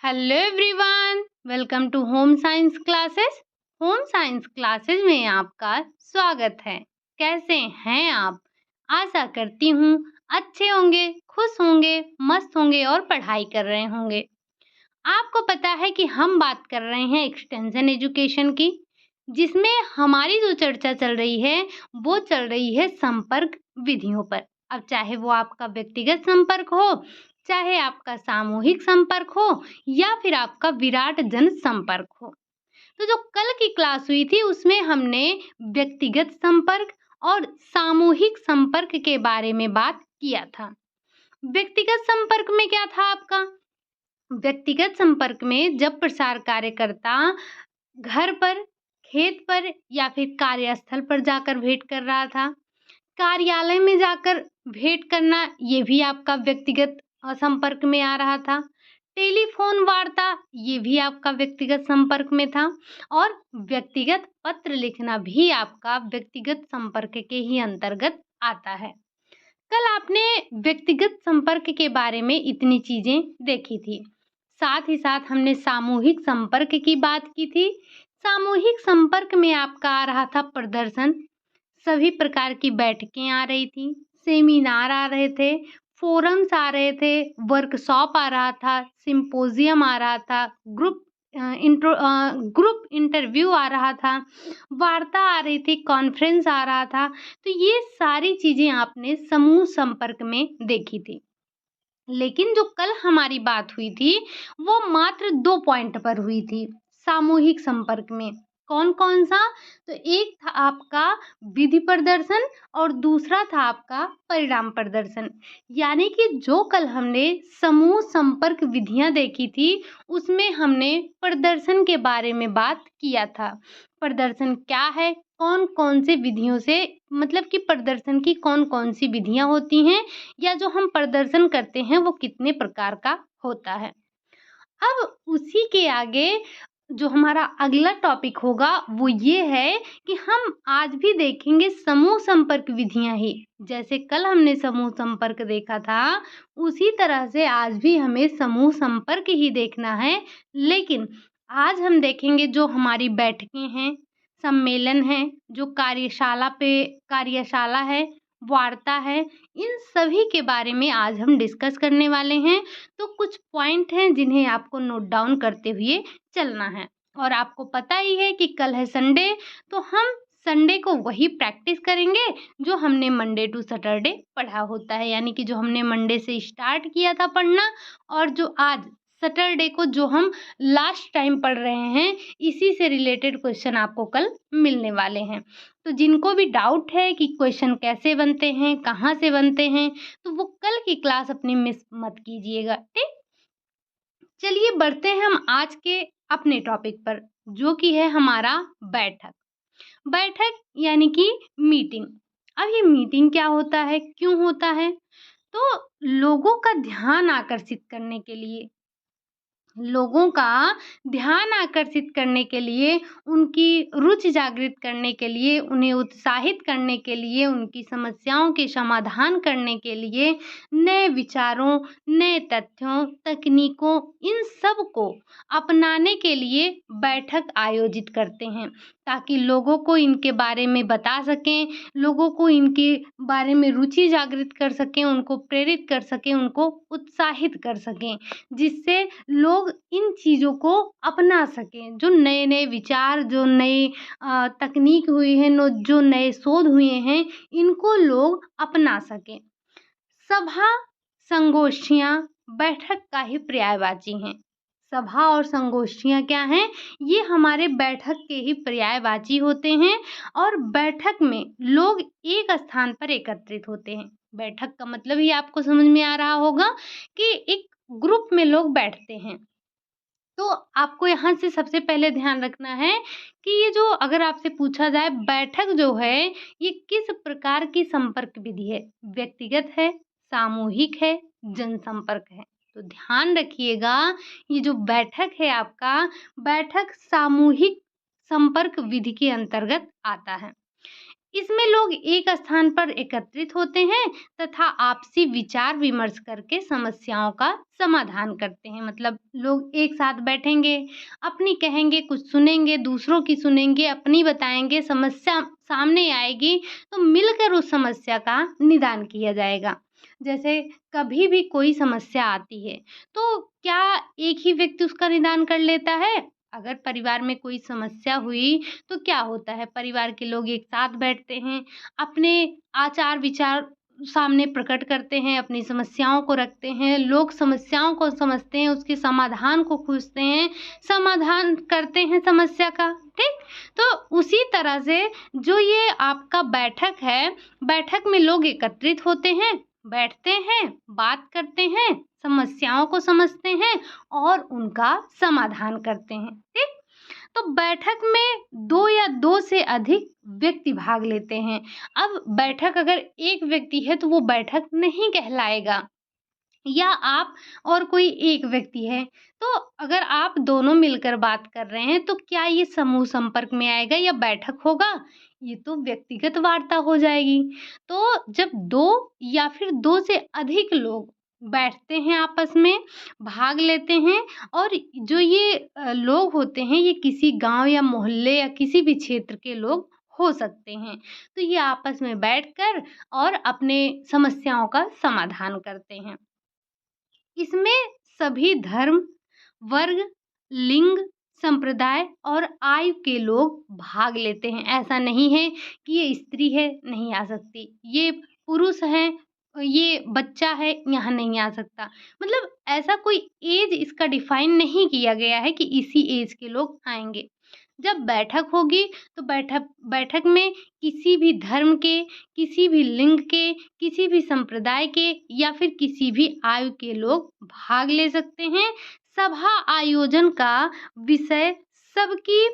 Hello everyone, welcome to home science classes. Home science classes में आपका स्वागत है। कैसे हैं आप? आशा करती हूँ अच्छे होंगे, खुश होंगे, मस्त होंगे और पढ़ाई कर रहे होंगे। आपको पता है कि हम बात कर रहे हैं एक्सटेंशन एजुकेशन की, जिसमें हमारी जो चर्चा चल रही है वो चल रही है संपर्क विधियों पर। अब चाहे वो आपका व्यक्तिगत संपर्क हो, चाहे आपका सामूहिक संपर्क हो या फिर आपका विराट जन संपर्क हो। तो जो कल की क्लास हुई थी उसमें हमने व्यक्तिगत संपर्क और सामूहिक संपर्क के बारे में बात किया था। व्यक्तिगत संपर्क में क्या था आपका? व्यक्तिगत संपर्क में जब प्रसार कार्यकर्ता घर पर, खेत पर या फिर कार्यस्थल पर जाकर भेंट कर रहा था, कार्यालय में जाकर भेंट करना ये भी आपका व्यक्तिगत संपर्क में आ रहा था। टेलीफ़ोन वार्ता ये भी आपका व्यक्तिगत संपर्क में था और व्यक्तिगत पत्र लिखना भी आपका व्यक्तिगत संपर्क के ही अंतर्गत आता है। कल आपने व्यक्तिगत संपर्क के बारे में इतनी चीज़ें देखी थी। साथ ही साथ हमने सामूहिक संपर्क की बात की थी। सामूहिक संपर्क में आपका आ रहा था प्रदर्शन, सभी प्रकार की बैठकें आ रही थी, सेमिनार आ रहे थे, फोरम्स आ रहे थे, वर्कशॉप आ रहा था, सिम्पोजियम आ रहा था, ग्रुप इंटरव्यू आ रहा था, वार्ता आ रही थी, कॉन्फ्रेंस आ रहा था। तो ये सारी चीज़ें आपने समूह संपर्क में देखी थी। लेकिन जो कल हमारी बात हुई थी वो मात्र 2 पॉइंट पर हुई थी सामूहिक संपर्क में। कौन-कौन सा? तो एक था आपका विधि प्रदर्शन और दूसरा था आपका परिणाम प्रदर्शन। यानी कि जो कल हमने समूह संपर्क विधियाँ देखी थी उसमें हमने प्रदर्शन के बारे में बात किया था। प्रदर्शन क्या है? कौन-कौन से विधियों से मतलब कि प्रदर्शन की कौन-कौन सी विधियाँ होती हैं या जो हम प्रदर्शन करते हैं वो कितने प्रकार का होता है। अब उसी के आगे जो हमारा अगला टॉपिक होगा वो ये है कि हम आज भी देखेंगे समूह संपर्क विधियाँ ही। जैसे कल हमने समूह संपर्क देखा था, उसी तरह से आज भी हमें समूह संपर्क ही देखना है। लेकिन आज हम देखेंगे जो हमारी बैठकें हैं, सम्मेलन हैं, जो कार्यशाला है, वार्ता है, इन सभी के बारे में आज हम डिस्कस करने वाले हैं। तो कुछ पॉइंट हैं जिन्हें आपको नोट डाउन करते हुए चलना है। और आपको पता ही है कि कल है संडे, तो हम संडे को वही प्रैक्टिस करेंगे जो हमने मंडे टू सैटरडे पढ़ा होता है। यानी कि जो हमने मंडे से स्टार्ट किया था पढ़ना और जो आज सैटरडे को जो हम लास्ट टाइम पढ़ रहे हैं, इसी से रिलेटेड क्वेश्चन आपको कल मिलने वाले हैं। तो जिनको भी डाउट है कि क्वेश्चन कैसे बनते हैं, कहाँ से बनते हैं, तो वो कल की क्लास अपनी मिस मत कीजिएगा, ठीक? चलिए बढ़ते हैं हम आज के अपने टॉपिक पर, जो कि है हमारा बैठक। बैठक यानी कि मीटिंग। अब ये मीटिंग क्या होता है, क्यों होता है? तो लोगों का ध्यान आकर्षित करने के लिए, लोगों का ध्यान आकर्षित करने के लिए, उनकी रुचि जागृत करने के लिए, उन्हें उत्साहित करने के लिए, उनकी समस्याओं के समाधान करने के लिए, नए विचारों, नए तथ्यों, तकनीकों, इन सब को अपनाने के लिए बैठक आयोजित करते हैं, ताकि लोगों को इनके बारे में बता सकें, लोगों को इनके बारे में रुचि जागृत कर सकें, उनको प्रेरित कर सकें, उनको उत्साहित कर सकें, जिससे लोग इन चीज़ों को अपना सकें। जो नए-नए विचार, जो नए तकनीक हुई है, जो नए शोध हुए हैं, इनको लोग अपना सकें। सभा, संगोष्ठियाँ बैठक का ही पर्यायवाची हैं। सभा और संगोष्ठियाँ क्या हैं? ये हमारे बैठक के ही पर्यायवाची होते हैं और बैठक में लोग एक स्थान पर एकत्रित होते हैं। बैठक का मतलब ही आपको समझ में आ रहा होगा कि एक ग्रुप में लोग बैठते हैं। तो आपको यहाँ से सबसे पहले ध्यान रखना है कि ये जो अगर आपसे पूछा जाए बैठक जो है ये किस प्रकार की संपर्क विधि है? व्यक्तिगत है, सामूहिक है, जनसंपर्क है। तो ध्यान रखिएगा ये जो बैठक है आपका, बैठक सामूहिक संपर्क विधि के अंतर्गत आता है। इसमें लोग एक स्थान पर एकत्रित होते हैं तथा आपसी विचार विमर्श करके समस्याओं का समाधान करते हैं। मतलब लोग एक साथ बैठेंगे, अपनी कहेंगे, कुछ सुनेंगे, दूसरों की सुनेंगे, अपनी बताएँगे, समस्या सामने आएगी तो मिलकर उस समस्या का निदान किया जाएगा। जैसे कभी भी कोई समस्या आती है, तो क्या एक ही व्यक्ति उसका निदान कर लेता है? अगर परिवार में कोई समस्या हुई तो क्या होता है, परिवार के लोग एक साथ बैठते हैं, अपने आचार-विचार सामने प्रकट करते हैं, अपनी समस्याओं को रखते हैं, लोग समस्याओं को समझते हैं, उसके समाधान को खोजते हैं, समाधान करते हैं समस्या का, ठीक? तो उसी तरह से जो ये आपका बैठक है, बैठक में लोग एकत्रित होते हैं, बैठते हैं, बात करते हैं, समस्याओं को समझते हैं और उनका समाधान करते हैं, ठीक? तो बैठक में 2 या 2 से अधिक व्यक्ति भाग लेते हैं। अब बैठक अगर एक व्यक्ति है तो वो बैठक नहीं कहलाएगा, या आप और कोई एक व्यक्ति है, तो अगर आप दोनों मिलकर बात कर रहे हैं तो क्या ये समूह संपर्क में आएगा या बैठक होगा? ये तो व्यक्तिगत वार्ता हो जाएगी। तो जब 2 या फिर 2 से अधिक लोग बैठते हैं आपस में, भाग लेते हैं और जो ये लोग होते हैं ये किसी गाँव या मोहल्ले या किसी भी क्षेत्र के लोग हो सकते हैं। तो ये आपस में बैठकर और अपने समस्याओं का समाधान करते हैं। इसमें सभी धर्म, वर्ग, लिंग, संप्रदाय और आयु के लोग भाग लेते हैं। ऐसा नहीं है कि ये स्त्री है, नहीं आ सकती, ये पुरुष है, ये बच्चा है, यहाँ नहीं आ सकता। मतलब ऐसा कोई ऐज इसका डिफ़ाइन नहीं किया गया है कि इसी ऐज के लोग आएँगे। जब बैठक होगी तो बैठक में किसी भी धर्म के, किसी भी लिंग के, किसी भी संप्रदाय के या फिर किसी भी आयु के लोग भाग ले सकते हैं। सभा आयोजन का विषय सबकी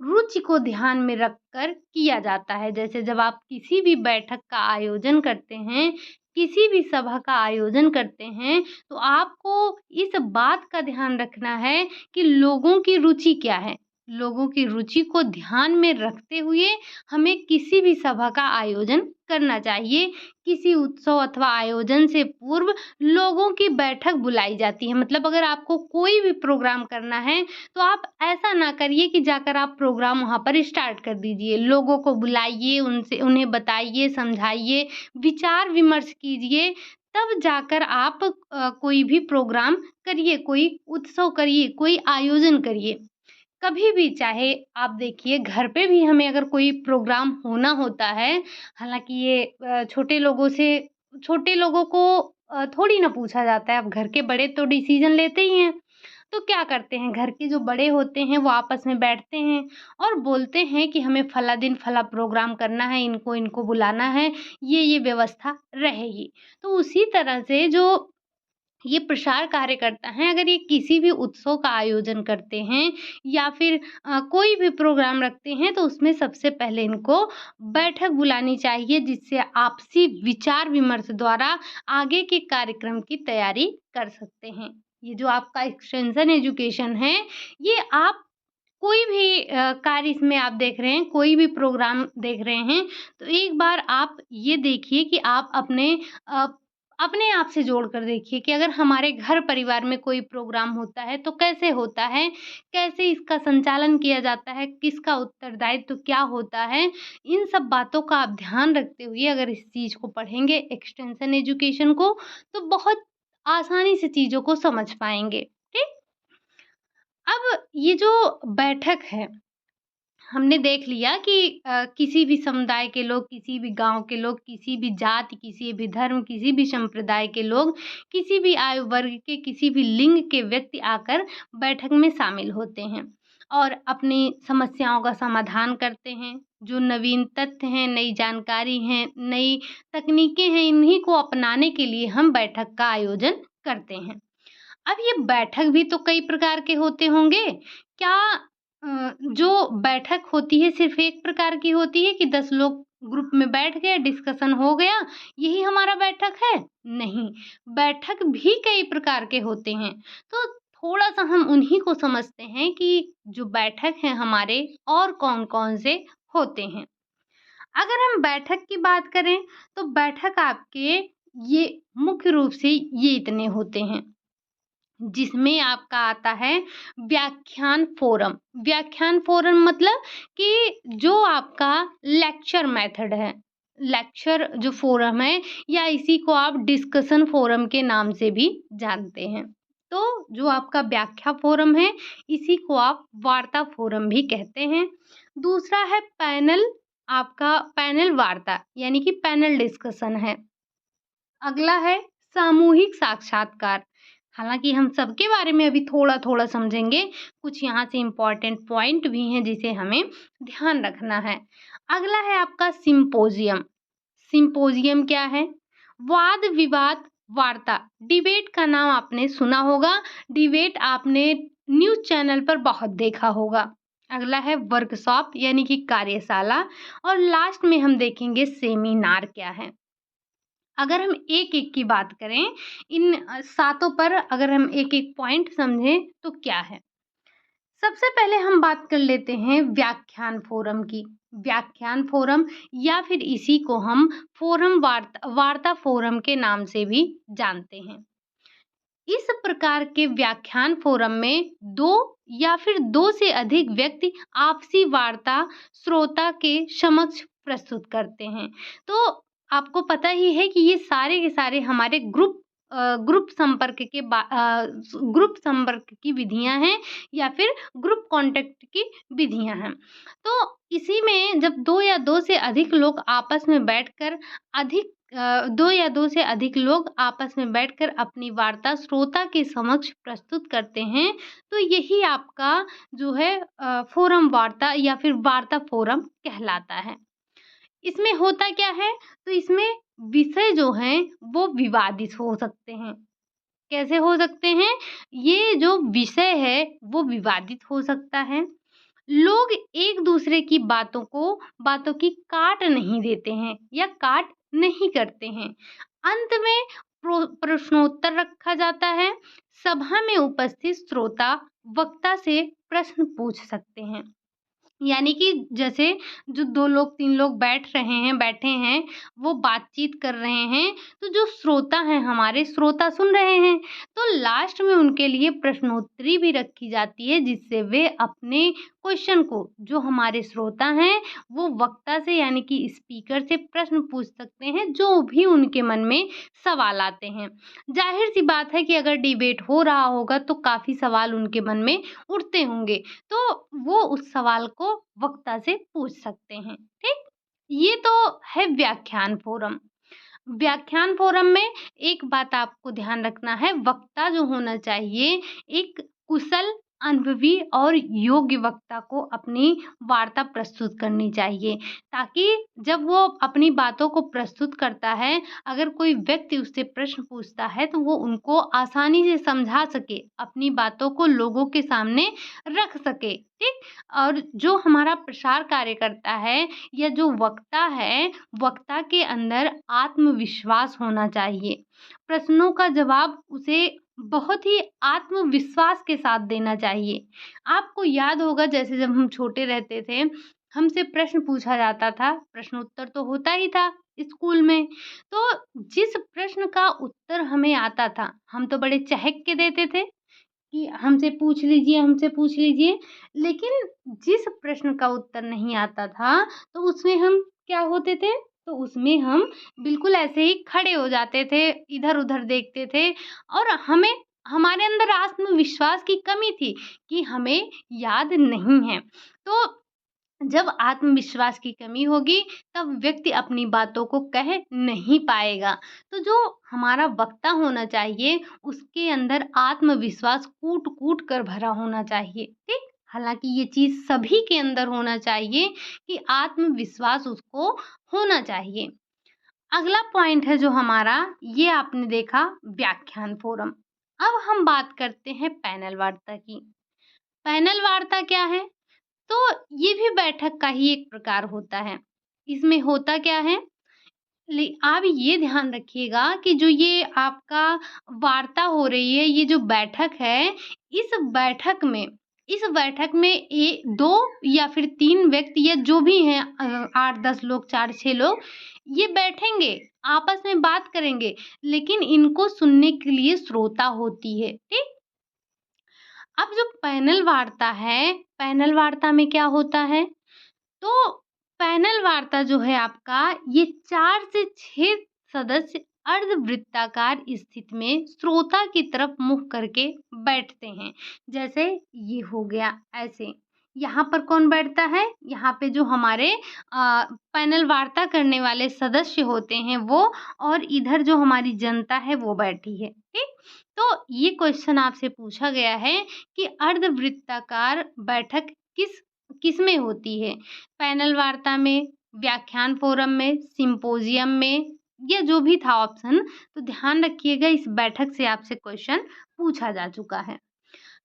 रुचि को ध्यान में रखकर किया जाता है। जैसे जब आप किसी भी बैठक का आयोजन करते हैं, किसी भी सभा का आयोजन करते हैं, तो आपको इस बात का ध्यान रखना है कि लोगों की रुचि क्या है। लोगों की रुचि को ध्यान में रखते हुए हमें किसी भी सभा का आयोजन करना चाहिए। किसी उत्सव अथवा आयोजन से पूर्व लोगों की बैठक बुलाई जाती है। मतलब अगर आपको कोई भी प्रोग्राम करना है, तो आप ऐसा ना करिए कि जाकर आप प्रोग्राम वहाँ पर स्टार्ट कर दीजिए। लोगों को बुलाइए, उन्हें बताइए, समझाइए, विचार-विमर्श कीजिए, तब जाकर आप कोई भी प्रोग्राम करिए, कोई उत्सव करिए, कोई आयोजन करिए। कभी भी चाहे आप देखिए घर पे भी हमें अगर कोई प्रोग्राम होना होता है, हालाँकि ये छोटे लोगों को थोड़ी ना पूछा जाता है, अब घर के बड़े तो डिसीज़न लेते ही हैं। तो क्या करते हैं, घर के जो बड़े होते हैं वो आपस में बैठते हैं और बोलते हैं कि हमें फला दिन फला प्रोग्राम करना है, इनको बुलाना है, ये व्यवस्था रहेगी। तो उसी तरह से जो ये प्रसार कार्यकर्ता हैं, अगर ये किसी भी उत्सव का आयोजन करते हैं या फिर कोई भी प्रोग्राम रखते हैं, तो उसमें सबसे पहले इनको बैठक बुलानी चाहिए, जिससे आपसी विचार-विमर्श द्वारा आगे के कार्यक्रम की तैयारी कर सकते हैं। ये जो आपका एक्सटेंशन एजुकेशन है, ये आप कोई भी कार्य इसमें आप देख रहे हैं, कोई भी प्रोग्राम देख रहे हैं, तो एक बार आप ये देखिए कि आप अ, अपने आप से जोड़ कर देखिए कि अगर हमारे घर परिवार में कोई प्रोग्राम होता है, तो कैसे होता है? कैसे इसका संचालन किया जाता है? किसका उत्तरदायित्व क्या होता है? इन सब बातों का आप ध्यान रखते हुए अगर इस चीज़ को पढ़ेंगे, एक्सटेंशन एजुकेशन को, तो बहुत आसानी से चीज़ों को समझ पाएँगे। ठीक? अब ये जो बैठक है, हमने देख लिया कि किसी भी समुदाय के लोग, किसी भी गाँव के लोग, किसी भी जाति, किसी भी धर्म, किसी भी संप्रदाय के लोग, किसी भी आयु वर्ग के, किसी भी लिंग के व्यक्ति आकर बैठक में शामिल होते हैं और अपनी समस्याओं का समाधान करते हैं। जो नवीन तथ्य हैं, नई जानकारी हैं, नई तकनीकें हैं, इन्हीं को अपनाने के लिए हम बैठक का आयोजन करते हैं। अब ये बैठक भी तो कई प्रकार के होते होंगे। क्या जो बैठक होती है सिर्फ़ एक प्रकार की होती है कि 10 लोग ग्रुप में बैठ गए, डिस्कशन हो गया, यही हमारा बैठक है? नहीं, बैठक भी कई प्रकार के होते हैं। तो थोड़ा-सा हम उन्हीं को समझते हैं कि जो बैठक हैं हमारे और कौन-कौन से होते हैं। अगर हम बैठक की बात करें तो बैठक आपके ये मुख्य रूप से ये इतने होते हैं, जिसमें आपका आता है व्याख्यान फोरम। व्याख्यान फोरम मतलब कि जो आपका लेक्चर मेथड है, लेक्चर जो फोरम है, या इसी को आप डिस्कशन फोरम के नाम से भी जानते हैं। तो जो आपका व्याख्या फोरम है, इसी को आप वार्ता फोरम भी कहते हैं। दूसरा है पैनल, आपका पैनल वार्ता यानी कि पैनल डिस्कशन है। अगला है सामूहिक साक्षात्कार। हालाँकि हम सबके बारे में अभी थोड़ा-थोड़ा समझेंगे, कुछ यहाँ से इम्पोर्टेंट पॉइंट भी हैं जिसे हमें ध्यान रखना है। अगला है आपका सिम्पोज़ियम। सिम्पोज़ियम क्या है? वाद-विवाद वार्ता। डिबेट का नाम आपने सुना होगा, डिबेट आपने न्यूज़ चैनल पर बहुत देखा होगा। अगला है वर्कशॉप यानी कि कार्यशाला, और लास्ट में हम देखेंगे सेमिनार क्या है। अगर हम एक-एक की बात करें, इन सातों पर अगर हम एक-एक पॉइंट समझें तो क्या है? सबसे पहले हम बात कर लेते हैं व्याख्यान फोरम की। व्याख्यान फोरम या फिर इसी को हम फोरम वार्ता फोरम के नाम से भी जानते हैं। इस प्रकार के व्याख्यान फोरम में 2 या फिर 2 से अधिक व्यक्ति आपसी वार्ता श्रोता के समक्ष प्रस्तुत करते हैं। तो आपको पता ही है कि ये सारे के सारे हमारे ग्रुप संपर्क की विधियाँ हैं, या फिर ग्रुप कॉन्टैक्ट की विधियाँ हैं। तो इसी में जब 2 या 2 से अधिक लोग आपस में बैठकर 2 या 2 से अधिक लोग आपस में बैठकर अपनी वार्ता श्रोता के समक्ष प्रस्तुत करते हैं, तो यही आपका जो है फोरम वार्ता या फिर वार्ता फोरम कहलाता है। इसमें होता क्या है? तो इसमें विषय जो हैं वो विवादित हो सकते हैं। कैसे हो सकते हैं? ये जो विषय है वो विवादित हो सकता है। लोग एक-दूसरे की बातों की काट नहीं देते हैं या काट नहीं करते हैं। अंत में प्रश्नोत्तर रखा जाता है। सभा में उपस्थित श्रोता वक्ता से प्रश्न पूछ सकते हैं। यानी कि जैसे जो 2 लोग 3 लोग बैठे हैं, वो बातचीत कर रहे हैं, तो जो श्रोता हैं हमारे, श्रोता सुन रहे हैं, तो लास्ट में उनके लिए प्रश्नोत्तरी भी रखी जाती है, जिससे वे अपने क्वेश्चन को, जो हमारे श्रोता हैं, वो वक्ता से यानी कि स्पीकर से प्रश्न पूछ सकते हैं, जो भी उनके मन में सवाल आते हैं। ज़ाहिर-सी बात है कि अगर डिबेट हो रहा होगा, तो काफ़ी सवाल उनके मन में उठते होंगे। तो वो उस सवाल को वक्ता से पूछ सकते हैं, ठीक? ये तो है व्याख्यान फोरम। व्याख्यान फोरम में एक बात आपको ध्यान रखना है, वक्ता जो होना चाहिए, एक कुशल, अनुभवी और योग्य वक्ता को अपनी वार्ता प्रस्तुत करनी चाहिए, ताकि जब वो अपनी बातों को प्रस्तुत करता है, अगर कोई व्यक्ति उससे प्रश्न पूछता है, तो वो उनको आसानी से समझा सके, अपनी बातों को लोगों के सामने रख सके, ठीक? और जो हमारा प्रसार कार्य करता है या जो वक्ता है, वक्ता के अंदर आत्मविश्वास होना चाहिए। प्रश्नों का जवाब उसे बहुत ही आत्मविश्वास के साथ देना चाहिए। आपको याद होगा, जैसे जब हम छोटे रहते थे, हमसे प्रश्न पूछा जाता था, प्रश्नोत्तर तो होता ही था स्कूल में। तो जिस प्रश्न का उत्तर हमें आता था, हम तो बड़े चहक के देते थे कि हमसे पूछ लीजिए। लेकिन जिस प्रश्न का उत्तर नहीं आता था, तो उसमें हम क्या होते थे? तो उसमें हम बिल्कुल ऐसे ही खड़े हो जाते थे, इधर-उधर देखते थे, और हमारे अंदर आत्मविश्वास की कमी थी कि हमें याद नहीं है। तो जब आत्मविश्वास की कमी होगी, तब व्यक्ति अपनी बातों को कह नहीं पाएगा। तो जो हमारा वक्ता होना चाहिए, उसके अंदर आत्मविश्वास कूट-कूट कर भरा होना चाहिए, ठीक? हालाँकि ये चीज़ सभी के अंदर होना चाहिए कि आत्मविश्वास उसको होना चाहिए। अगला पॉइंट है जो हमारा, ये आपने देखा व्याख्यान फोरम। अब हम बात करते हैं पैनल वार्ता की। पैनल वार्ता क्या है? तो ये भी बैठक का ही एक प्रकार होता है। इसमें होता क्या है? आप ये ध्यान रखिएगा कि जो ये आपका वार्ता हो रही है, ये जो बैठक है, इस बैठक में इस बैठक में 2 या फिर 3 व्यक्ति या जो भी हैं 8-10 लोग, 4-6 लोग ये बैठेंगे, आपस में बात करेंगे, लेकिन इनको सुनने के लिए श्रोता होती है, ठीक? अब जो पैनल वार्ता है, पैनल वार्ता में क्या होता है? तो पैनल वार्ता जो है आपका, ये 4 से 6 सदस्य अर्धवृत्ताकार स्थिति में श्रोता की तरफ मुँह करके बैठते हैं। जैसे ये हो गया ऐसे। यहाँ पर कौन बैठता है? यहाँ पे जो हमारे पैनल वार्ता करने वाले सदस्य होते हैं वो, और इधर जो हमारी जनता है वो बैठी है, ठीक? तो ये क्वेश्चन आपसे पूछा गया है कि अर्धवृत्ताकार बैठक किसमें होती है? पैनल वार्ता में, व्याख्यान फोरम में, सिम्पोजियम में, या जो भी था ऑप्शन। तो ध्यान रखिएगा, इस बैठक से आपसे क्वेश्चन पूछा जा चुका है।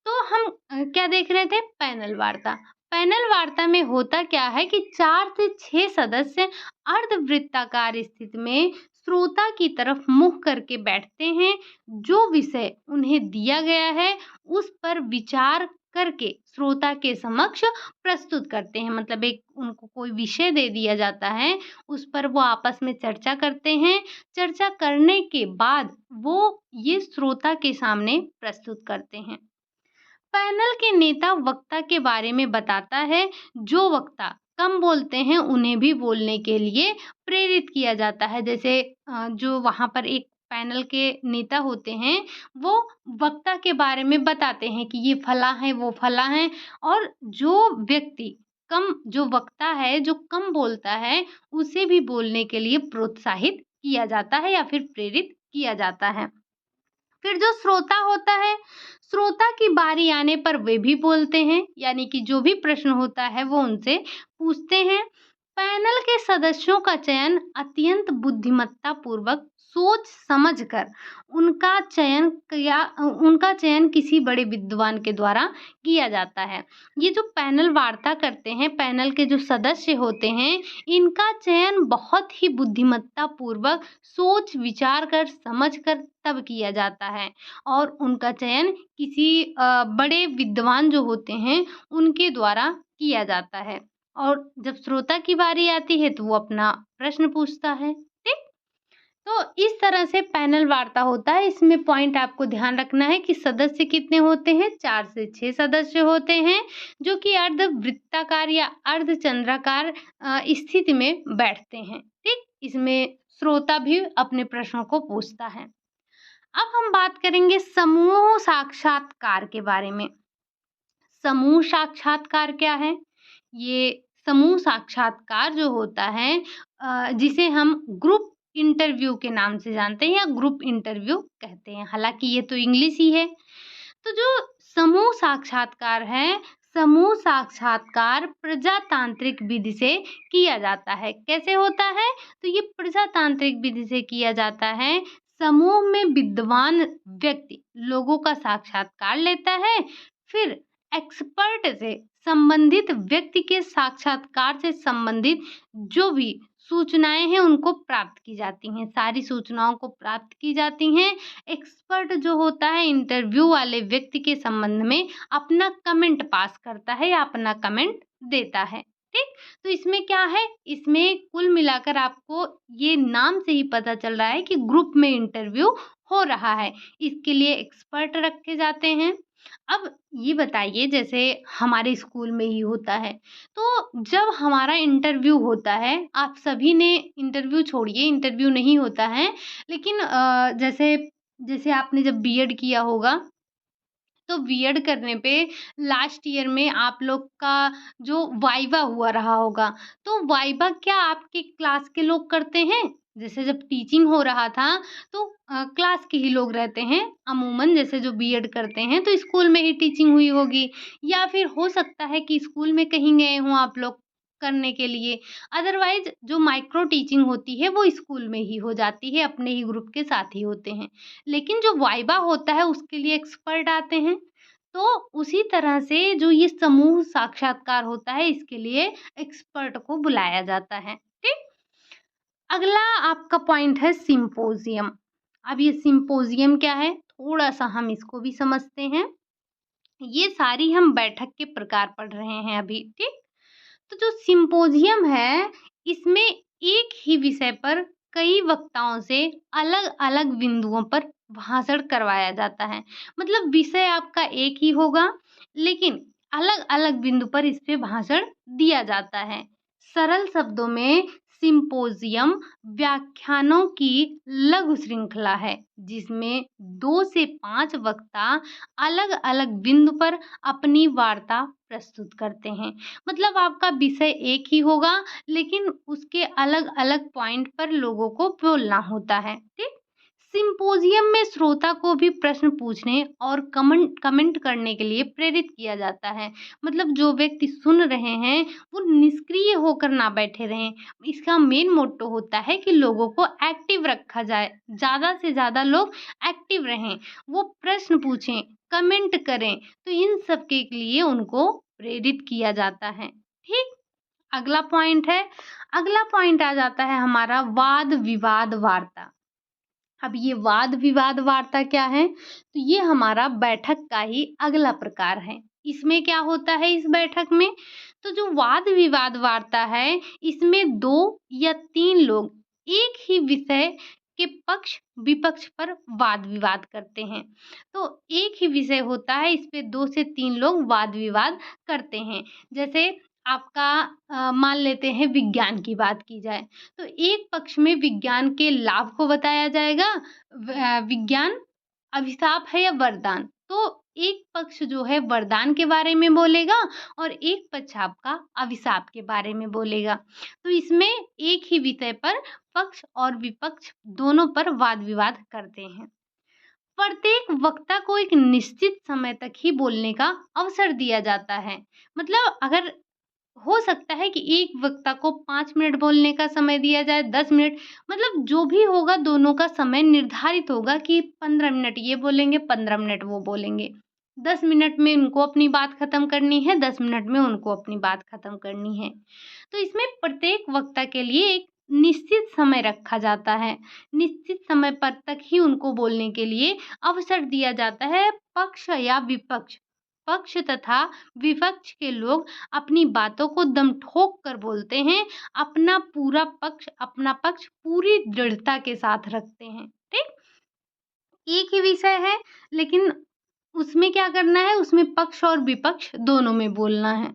तो हम क्या देख रहे थे? पैनल वार्ता। पैनल वार्ता में होता क्या है कि 4 से 6 सदस्य अर्धवृत्ताकार स्थिति में श्रोता की तरफ मुँह करके बैठते हैं। जो विषय उन्हें दिया गया है उस पर विचार करके श्रोता के समक्ष प्रस्तुत करते हैं। मतलब एक उनको कोई विषय दे दिया जाता है, उस पर वो आपस में चर्चा करते हैं। चर्चा करने के बाद वो ये श्रोता के सामने प्रस्तुत करते हैं। पैनल के नेता वक्ता के बारे में बताता है। जो वक्ता कम बोलते हैं उन्हें भी बोलने के लिए प्रेरित किया जाता है। जैसे जो वहाँ पर एक पैनल के नेता होते हैं वो वक्ता के बारे में बताते हैं कि ये फला है, वो फला है, और जो वक्ता है जो कम बोलता है उसे भी बोलने के लिए प्रोत्साहित किया जाता है या फिर प्रेरित किया जाता है। फिर जो श्रोता होता है, श्रोता की बारी आने पर वे भी बोलते हैं, यानी कि जो भी प्रश्न होता है वो उनसे पूछते हैं। पैनल के सदस्यों का चयन अत्यंत बुद्धिमत्ता पूर्वक सोच समझकर उनका चयन किसी बड़े विद्वान के द्वारा किया जाता है। ये जो पैनल वार्ता करते हैं, पैनल के जो सदस्य होते हैं, इनका चयन बहुत ही बुद्धिमत्ता पूर्वक सोच विचार कर समझ कर तब किया जाता है, और उनका चयन किसी बड़े विद्वान जो होते हैं उनके द्वारा किया जाता है। और जब श्रोता की बारी आती है तो वो अपना प्रश्न पूछता है, ठीक? तो इस तरह से पैनल वार्ता होता है। इसमें पॉइंट आपको ध्यान रखना है कि सदस्य कितने होते हैं? 4 से 6 सदस्य होते हैं, जो कि अर्धवृत्ताकार या अर्धचंद्राकार स्थिति में बैठते हैं, ठीक? इसमें श्रोता भी अपने प्रश्नों को पूछता है। अब हम बात करेंगे समूह साक्षात्कार के बारे में। समूह साक्षात्कार क्या है? ये समूह साक्षात्कार जो होता है जिसे हम ग्रुप इंटरव्यू के नाम से जानते हैं या ग्रुप इंटरव्यू कहते हैं। हालांकि ये तो इंग्लिश ही है। तो जो समूह साक्षात्कार है, समूह साक्षात्कार प्रजातांत्रिक विधि से किया जाता है। कैसे होता है? तो ये प्रजातांत्रिक विधि से किया जाता है। समूह में विद्वान व्यक्ति लोगों का साक्षात्कार लेता है, फिर एक्सपर्ट से संबंधित व्यक्ति के साक्षात्कार से संबंधित जो भी सूचनाएं हैं उनको प्राप्त की जाती हैं, सारी सूचनाओं को प्राप्त की जाती हैं। एक्सपर्ट जो होता है इंटरव्यू वाले व्यक्ति के संबंध में अपना कमेंट पास करता है या अपना कमेंट देता है, ठीक? तो इसमें क्या है? इसमें कुल मिलाकर आपको ये नाम से ही पता चल रहा है कि ग्रुप में इंटरव्यू हो रहा है। इसके लिए एक्सपर्ट रखे जाते हैं। अब ये बताइए, जैसे हमारे स्कूल में ही होता है, तो जब हमारा इंटरव्यू होता है, आप सभी ने इंटरव्यू छोड़िए, इंटरव्यू नहीं होता है, लेकिन जैसे जैसे आपने जब बीएड किया होगा, तो बीएड करने पे लास्ट ईयर में आप लोग का जो वाइवा हुआ रहा होगा, तो वाइवा क्या आपके क्लास के लोग करते हैं? जैसे जब टीचिंग हो रहा था तो क्लास के ही लोग रहते हैं अमूमन। जैसे जो बीएड करते हैं तो स्कूल में ही टीचिंग हुई होगी, या फिर हो सकता है कि स्कूल में कहीं गए हों आप लोग करने के लिए। अदरवाइज जो माइक्रो टीचिंग होती है वो स्कूल में ही हो जाती है, अपने ही ग्रुप के साथ ही होते हैं। लेकिन जो वाइवा होता है उसके लिए एक्सपर्ट आते हैं। तो उसी तरह से जो ये समूह साक्षात्कार होता है इसके लिए एक्सपर्ट को बुलाया जाता है, ठीक? अगला आपका पॉइंट है सिम्पोजियम। अब ये सिम्पोजियम क्या है? थोड़ा सा हम इसको भी समझते हैं। ये सारी हम बैठक के प्रकार पढ़ रहे हैं अभी, ठीक? तो जो सिम्पोजियम है, इसमें एक ही विषय पर कई वक्ताओं से अलग-अलग बिंदुओं पर भाषण करवाया जाता है। मतलब विषय आपका एक ही होगा, लेकिन अलग-अलग बिंदु पर इस पे भाषण दिया जाता है। सरल शब्दों में सिम्पोजियम व्याख्यानों की लघु श्रृंखला है, जिसमें 2 से 5 वक्ता अलग-अलग बिंदु पर अपनी वार्ता प्रस्तुत करते हैं। मतलब आपका विषय एक ही होगा, लेकिन उसके अलग-अलग पॉइंट पर लोगों को बोलना होता है, ठीक? सिम्पोजियम में श्रोता को भी प्रश्न पूछने और कमेंट करने के लिए प्रेरित किया जाता है। मतलब जो व्यक्ति सुन रहे हैं, वो निष्क्रिय होकर ना बैठे रहें। इसका मेन मोट्टो होता है कि लोगों को एक्टिव रखा जाए, ज़्यादा से ज़्यादा लोग एक्टिव रहें, वो प्रश्न पूछें, कमेंट करें, तो इन सब के लिए उनको प्रेरित किया जाता है, ठीक? अगला पॉइंट आ जाता है हमारा वाद-विवाद वार्ता। अब ये वाद-विवाद वार्ता क्या है? तो ये हमारा बैठक का ही अगला प्रकार है। इसमें क्या होता है इस बैठक में? तो जो वाद-विवाद वार्ता है, इसमें 2 या 3 लोग एक ही विषय के पक्ष-विपक्ष पर वाद-विवाद करते हैं। तो एक ही विषय होता है, इस पे 2 से 3 लोग वाद-विवाद करते हैं। जैसे आपका मान लेते हैं विज्ञान की बात की जाए, तो एक पक्ष में विज्ञान के लाभ को बताया जाएगा, विज्ञान अभिशाप है या वरदान। तो एक पक्ष जो है वरदान के बारे में बोलेगा और एक पक्ष आपका अभिशाप के बारे में बोलेगा। तो इसमें एक ही विषय पर पक्ष और विपक्ष दोनों पर वाद-विवाद करते हैं। प्रत्येक वक्ता को एक निश्चित समय तक ही बोलने का अवसर दिया जाता है। मतलब अगर हो सकता है कि एक वक्ता को 5 मिनट बोलने का समय दिया जाए, 10 मिनट, मतलब जो भी होगा दोनों का समय निर्धारित होगा कि 15 मिनट ये बोलेंगे, 15 मिनट वो बोलेंगे। 10 मिनट में उनको अपनी बात खत्म करनी है, 10 मिनट में उनको अपनी बात खत्म करनी है। तो इसमें प्रत्येक वक्ता के लिए एक निश्चित समय रखा जाता है। निश्चित समय पर तक ही उनको बोलने के लिए अवसर दिया जाता है। पक्ष या विपक्ष, पक्ष तथा विपक्ष के लोग अपनी बातों को दम ठोक कर बोलते हैं, अपना पक्ष पूरी दृढ़ता के साथ रखते हैं, ठीक? एक ही विषय है, लेकिन उसमें क्या करना है, उसमें पक्ष और विपक्ष दोनों में बोलना है।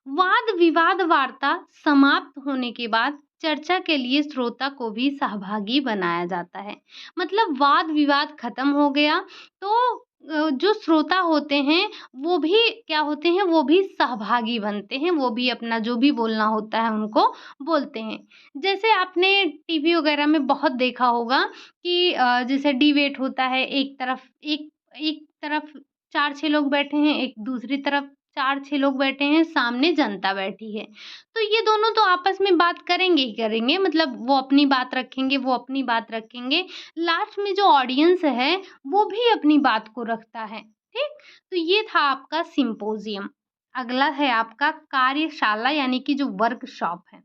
वाद-विवाद वार्ता समाप्त होने के बाद चर्चा के लिए श्रोता को भी सहभागी बनाया जाता है। मतलब वाद-विवाद खत्म हो गया, तो जो श्रोता होते हैं, वो भी क्या होते हैं, वो भी सहभागी बनते हैं, वो भी अपना जो भी बोलना होता है उनको बोलते हैं। जैसे आपने टीवी वगैरह में बहुत देखा होगा कि जैसे डिबेट होता है, एक तरफ 4-6 लोग बैठे हैं, एक दूसरी तरफ 4-6 लोग बैठे हैं, सामने जनता बैठी है। तो ये दोनों तो आपस में बात करेंगे ही करेंगे, मतलब वो अपनी बात रखेंगे, वो अपनी बात रखेंगे। लास्ट में जो ऑडियंस है, वो भी अपनी बात को रखता है, ठीक? तो ये था आपका सिम्पोजियम। अगला है आपका कार्यशाला यानी कि जो वर्कशॉप है।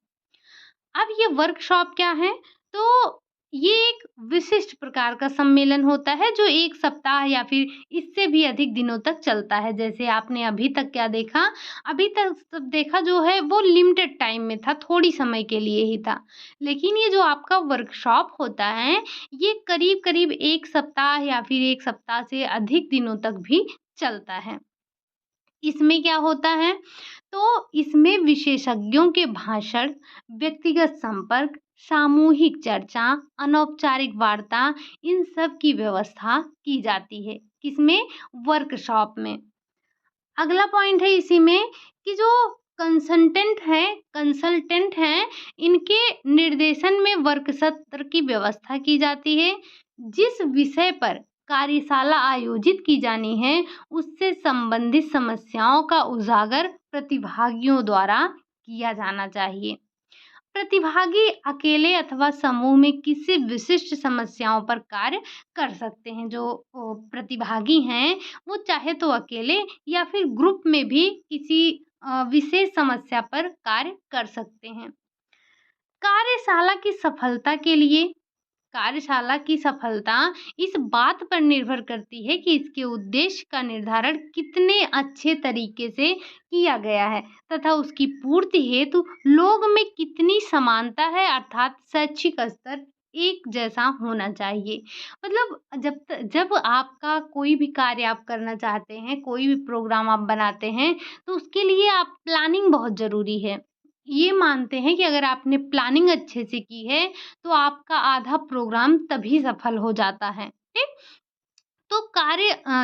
अब ये वर्कशॉप क्या है? तो ये एक विशिष्ट प्रकार का सम्मेलन होता है जो 1 सप्ताह या फिर इससे भी अधिक दिनों तक चलता है। जैसे आपने अभी तक क्या देखा, अभी तक सब देखा जो है वो लिमिटेड टाइम में था, थोड़ी समय के लिए ही था। लेकिन ये जो आपका वर्कशॉप होता है, ये करीब-करीब 1 सप्ताह या फिर 1 सप्ताह से अधिक दिनों तक भी चलता है। इसमें क्या होता है? तो इसमें विशेषज्ञों के भाषण, व्यक्तिगत संपर्क, सामूहिक चर्चा, अनौपचारिक वार्ता, इन सब की व्यवस्था की जाती है। किसमें? वर्कशॉप में। अगला पॉइंट है इसी में कि जो कंसल्टेंट हैं, इनके निर्देशन में वर्क सत्र की व्यवस्था की जाती है। जिस विषय पर कार्यशाला आयोजित की जानी है, उससे संबंधित समस्याओं का उजागर प्रतिभागियों द्वारा किया जाना चाहिए। प्रतिभागी अकेले अथवा समूह में किसी विशिष्ट समस्याओं पर कार्य कर सकते हैं। जो प्रतिभागी हैं, वो चाहे तो अकेले या फिर ग्रुप में भी किसी विशेष समस्या पर कार्य कर सकते हैं। कार्यशाला की सफलता के लिए कार्यशाला की सफलता इस बात पर निर्भर करती है कि इसके उद्देश्य का निर्धारण कितने अच्छे तरीके से किया गया है तथा उसकी पूर्ति हेतु लोग में कितनी समानता है, अर्थात शैक्षिक स्तर एक जैसा होना चाहिए। मतलब जब आपका कोई भी कार्य आप करना चाहते हैं, कोई भी प्रोग्राम आप बनाते हैं, तो उसके लिए आप प्लानिंग बहुत ज़रूरी है। ये मानते हैं कि अगर आपने प्लानिंग अच्छे से की है, तो आपका आधा प्रोग्राम तभी सफल हो जाता है। ठीक? तो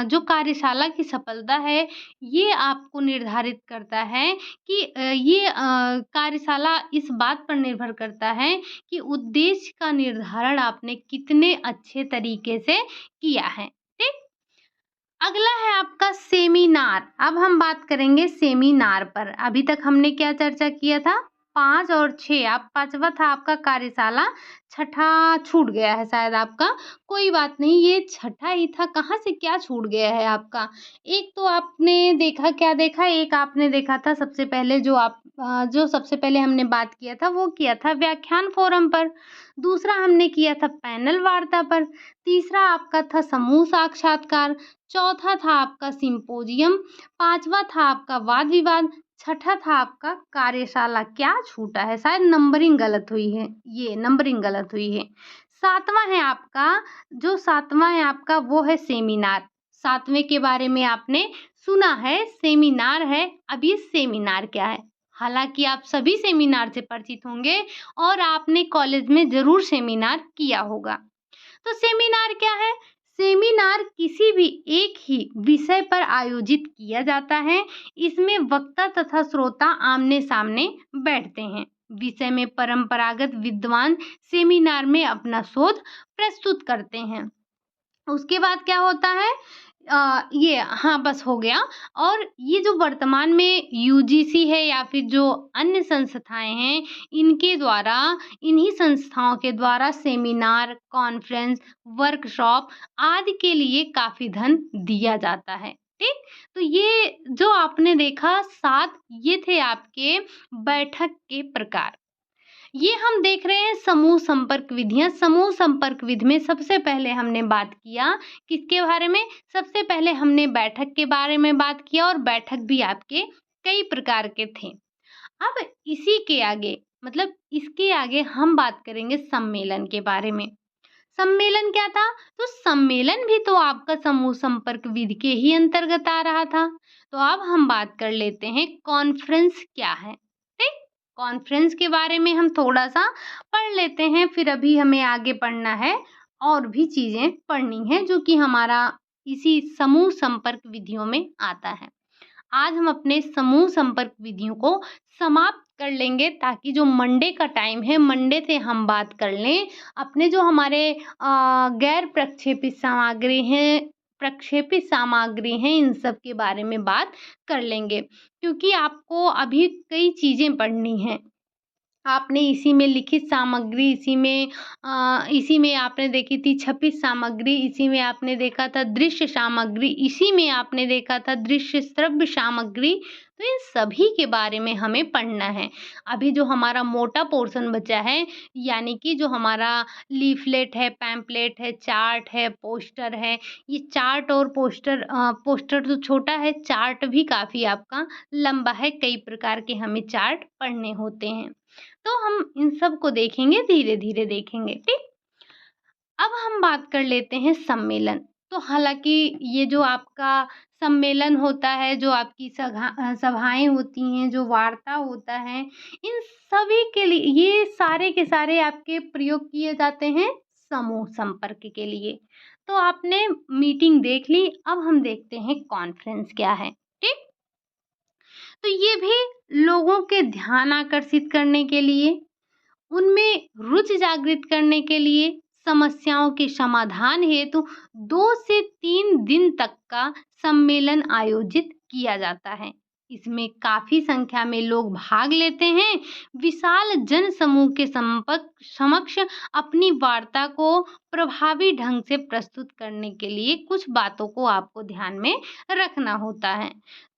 जो कार्यशाला की सफलता है, ये आपको निर्धारित करता है कि कार्यशाला इस बात पर निर्भर करता है कि उद्देश्य का निर्धारण आपने कितने अच्छे तरीके से किया है। ठीक? अगला है आपका सेमिनार। अब हम बात करेंगे सेमिनार पर। अभी तक हमने क्या चर्चा किया था? 5 और 6, अब 5वां था आपका कार्यशाला, छठा छूट गया है शायद आपका। कोई बात नहीं, ये छठा ही था, कहाँ से क्या छूट गया है आपका? एक तो आपने देखा, क्या देखा? एक आपने देखा था सबसे पहले जो सबसे पहले हमने बात किया था, वो किया था व्याख्यान फोरम पर। दूसरा हमने किया था पैनल वार्ता पर। तीसरा आपका था समूह साक्षात्कार। चौथा था आपका सिम्पोजियम। पाँचवा था आपका वाद विवाद। छठा था आपका कार्यशाला। क्या छूटा है? शायद नंबरिंग गलत हुई है, ये नंबरिंग गलत हुई है। सातवां है आपका वो है सेमिनार। सातवें के बारे में आपने सुना है, सेमिनार है। अब ये सेमिनार क्या है? हालांकि आप सभी सेमिनार से परिचित होंगे और आपने कॉलेज में जरूर सेमिनार किया होगा। तो सेमिनार क्या है? सेमिनार किसी भी एक ही विषय पर आयोजित किया जाता है। इसमें वक्ता तथा श्रोता आमने-सामने बैठते हैं। विषय में परंपरागत विद्वान सेमिनार में अपना शोध प्रस्तुत करते हैं। उसके बाद क्या होता है? ये हाँ, बस हो गया। और ये जो वर्तमान में यूजीसी है या फिर जो अन्य संस्थाएँ हैं, इनके द्वारा, इन्हीं संस्थाओं के द्वारा सेमिनार, कॉन्फ्रेंस, वर्कशॉप आदि के लिए काफ़ी धन दिया जाता है। ठीक? तो ये जो आपने देखा 7, ये थे आपके बैठक के प्रकार। ये हम देख रहे हैं समूह संपर्क विधियाँ। समूह संपर्क विधि में सबसे पहले हमने बात किया किसके बारे में? सबसे पहले हमने बैठक के बारे में बात किया और बैठक भी आपके कई प्रकार के थे। अब इसी के आगे, मतलब इसके आगे हम बात करेंगे सम्मेलन के बारे में। सम्मेलन क्या था? तो सम्मेलन भी तो आपका समूह संपर्क विधि के ही अंतर्गत आ रहा था। तो अब हम बात कर लेते हैं कॉन्फ्रेंस क्या है। ठीक? कॉन्फ्रेंस के बारे में हम थोड़ा सा पढ़ लेते हैं, फिर अभी हमें आगे पढ़ना है और भी चीजें पढ़नी है जो कि हमारा इसी समूह संपर्क विधियों में आता है। आज हम अपने समूह संपर्क विधियों को समाप्त कर लेंगे ताकि जो मंडे का टाइम है, मंडे से हम बात कर लें अपने जो हमारे गैर प्रक्षेपित सामग्री हैं, इन सब के बारे में बात कर लेंगे, क्योंकि आपको अभी कई चीज़ें पढ़नी हैं। आपने इसी में लिखित सामग्री, इसी में आपने देखी थी छपित सामग्री, इसी में आपने देखा था दृश्य सामग्री, इसी में आपने देखा था दृश्य श्रव्य सामग्री। तो इन सभी के बारे में हमें पढ़ना है। अभी जो हमारा मोटा पोर्शन बचा है, यानी कि जो हमारा लीफलेट है, पैम्पलेट है, चार्ट है, पोस्टर है, ये चार्ट और पोस्टर तो छोटा है, चार्ट भी काफ़ी आपका लंबा है। कई प्रकार के हमें चार्ट पढ़ने होते हैं। तो हम इन सब को देखेंगे, धीरे-धीरे देखेंगे, ठीक? अब हम बात कर लेते हैं सम्मेलन। तो हालाँकि ये जो आपका सम्मेलन होता है, जो आपकी सभाएँ होती हैं, जो वार्ता होता है, इन सभी के लिए, ये सारे के सारे आपके प्रयोग किए जाते हैं समूह संपर्क के लिए। तो आपने मीटिंग देख ली, अब हम देखते हैं कॉन्फ्रेंस क्या है, ठीक? तो ये भी लोगों के ध्यान आकर्षित करने के लिए, उनमें रुचि जागृत करने के लिए, समस्याओं के समाधान हेतु 2 से 3 दिन तक का सम्मेलन आयोजित किया जाता है। इसमें काफ़ी संख्या में लोग भाग लेते हैं। विशाल जन समूह के समक्ष अपनी वार्ता को प्रभावी ढंग से प्रस्तुत करने के लिए कुछ बातों को आपको ध्यान में रखना होता है।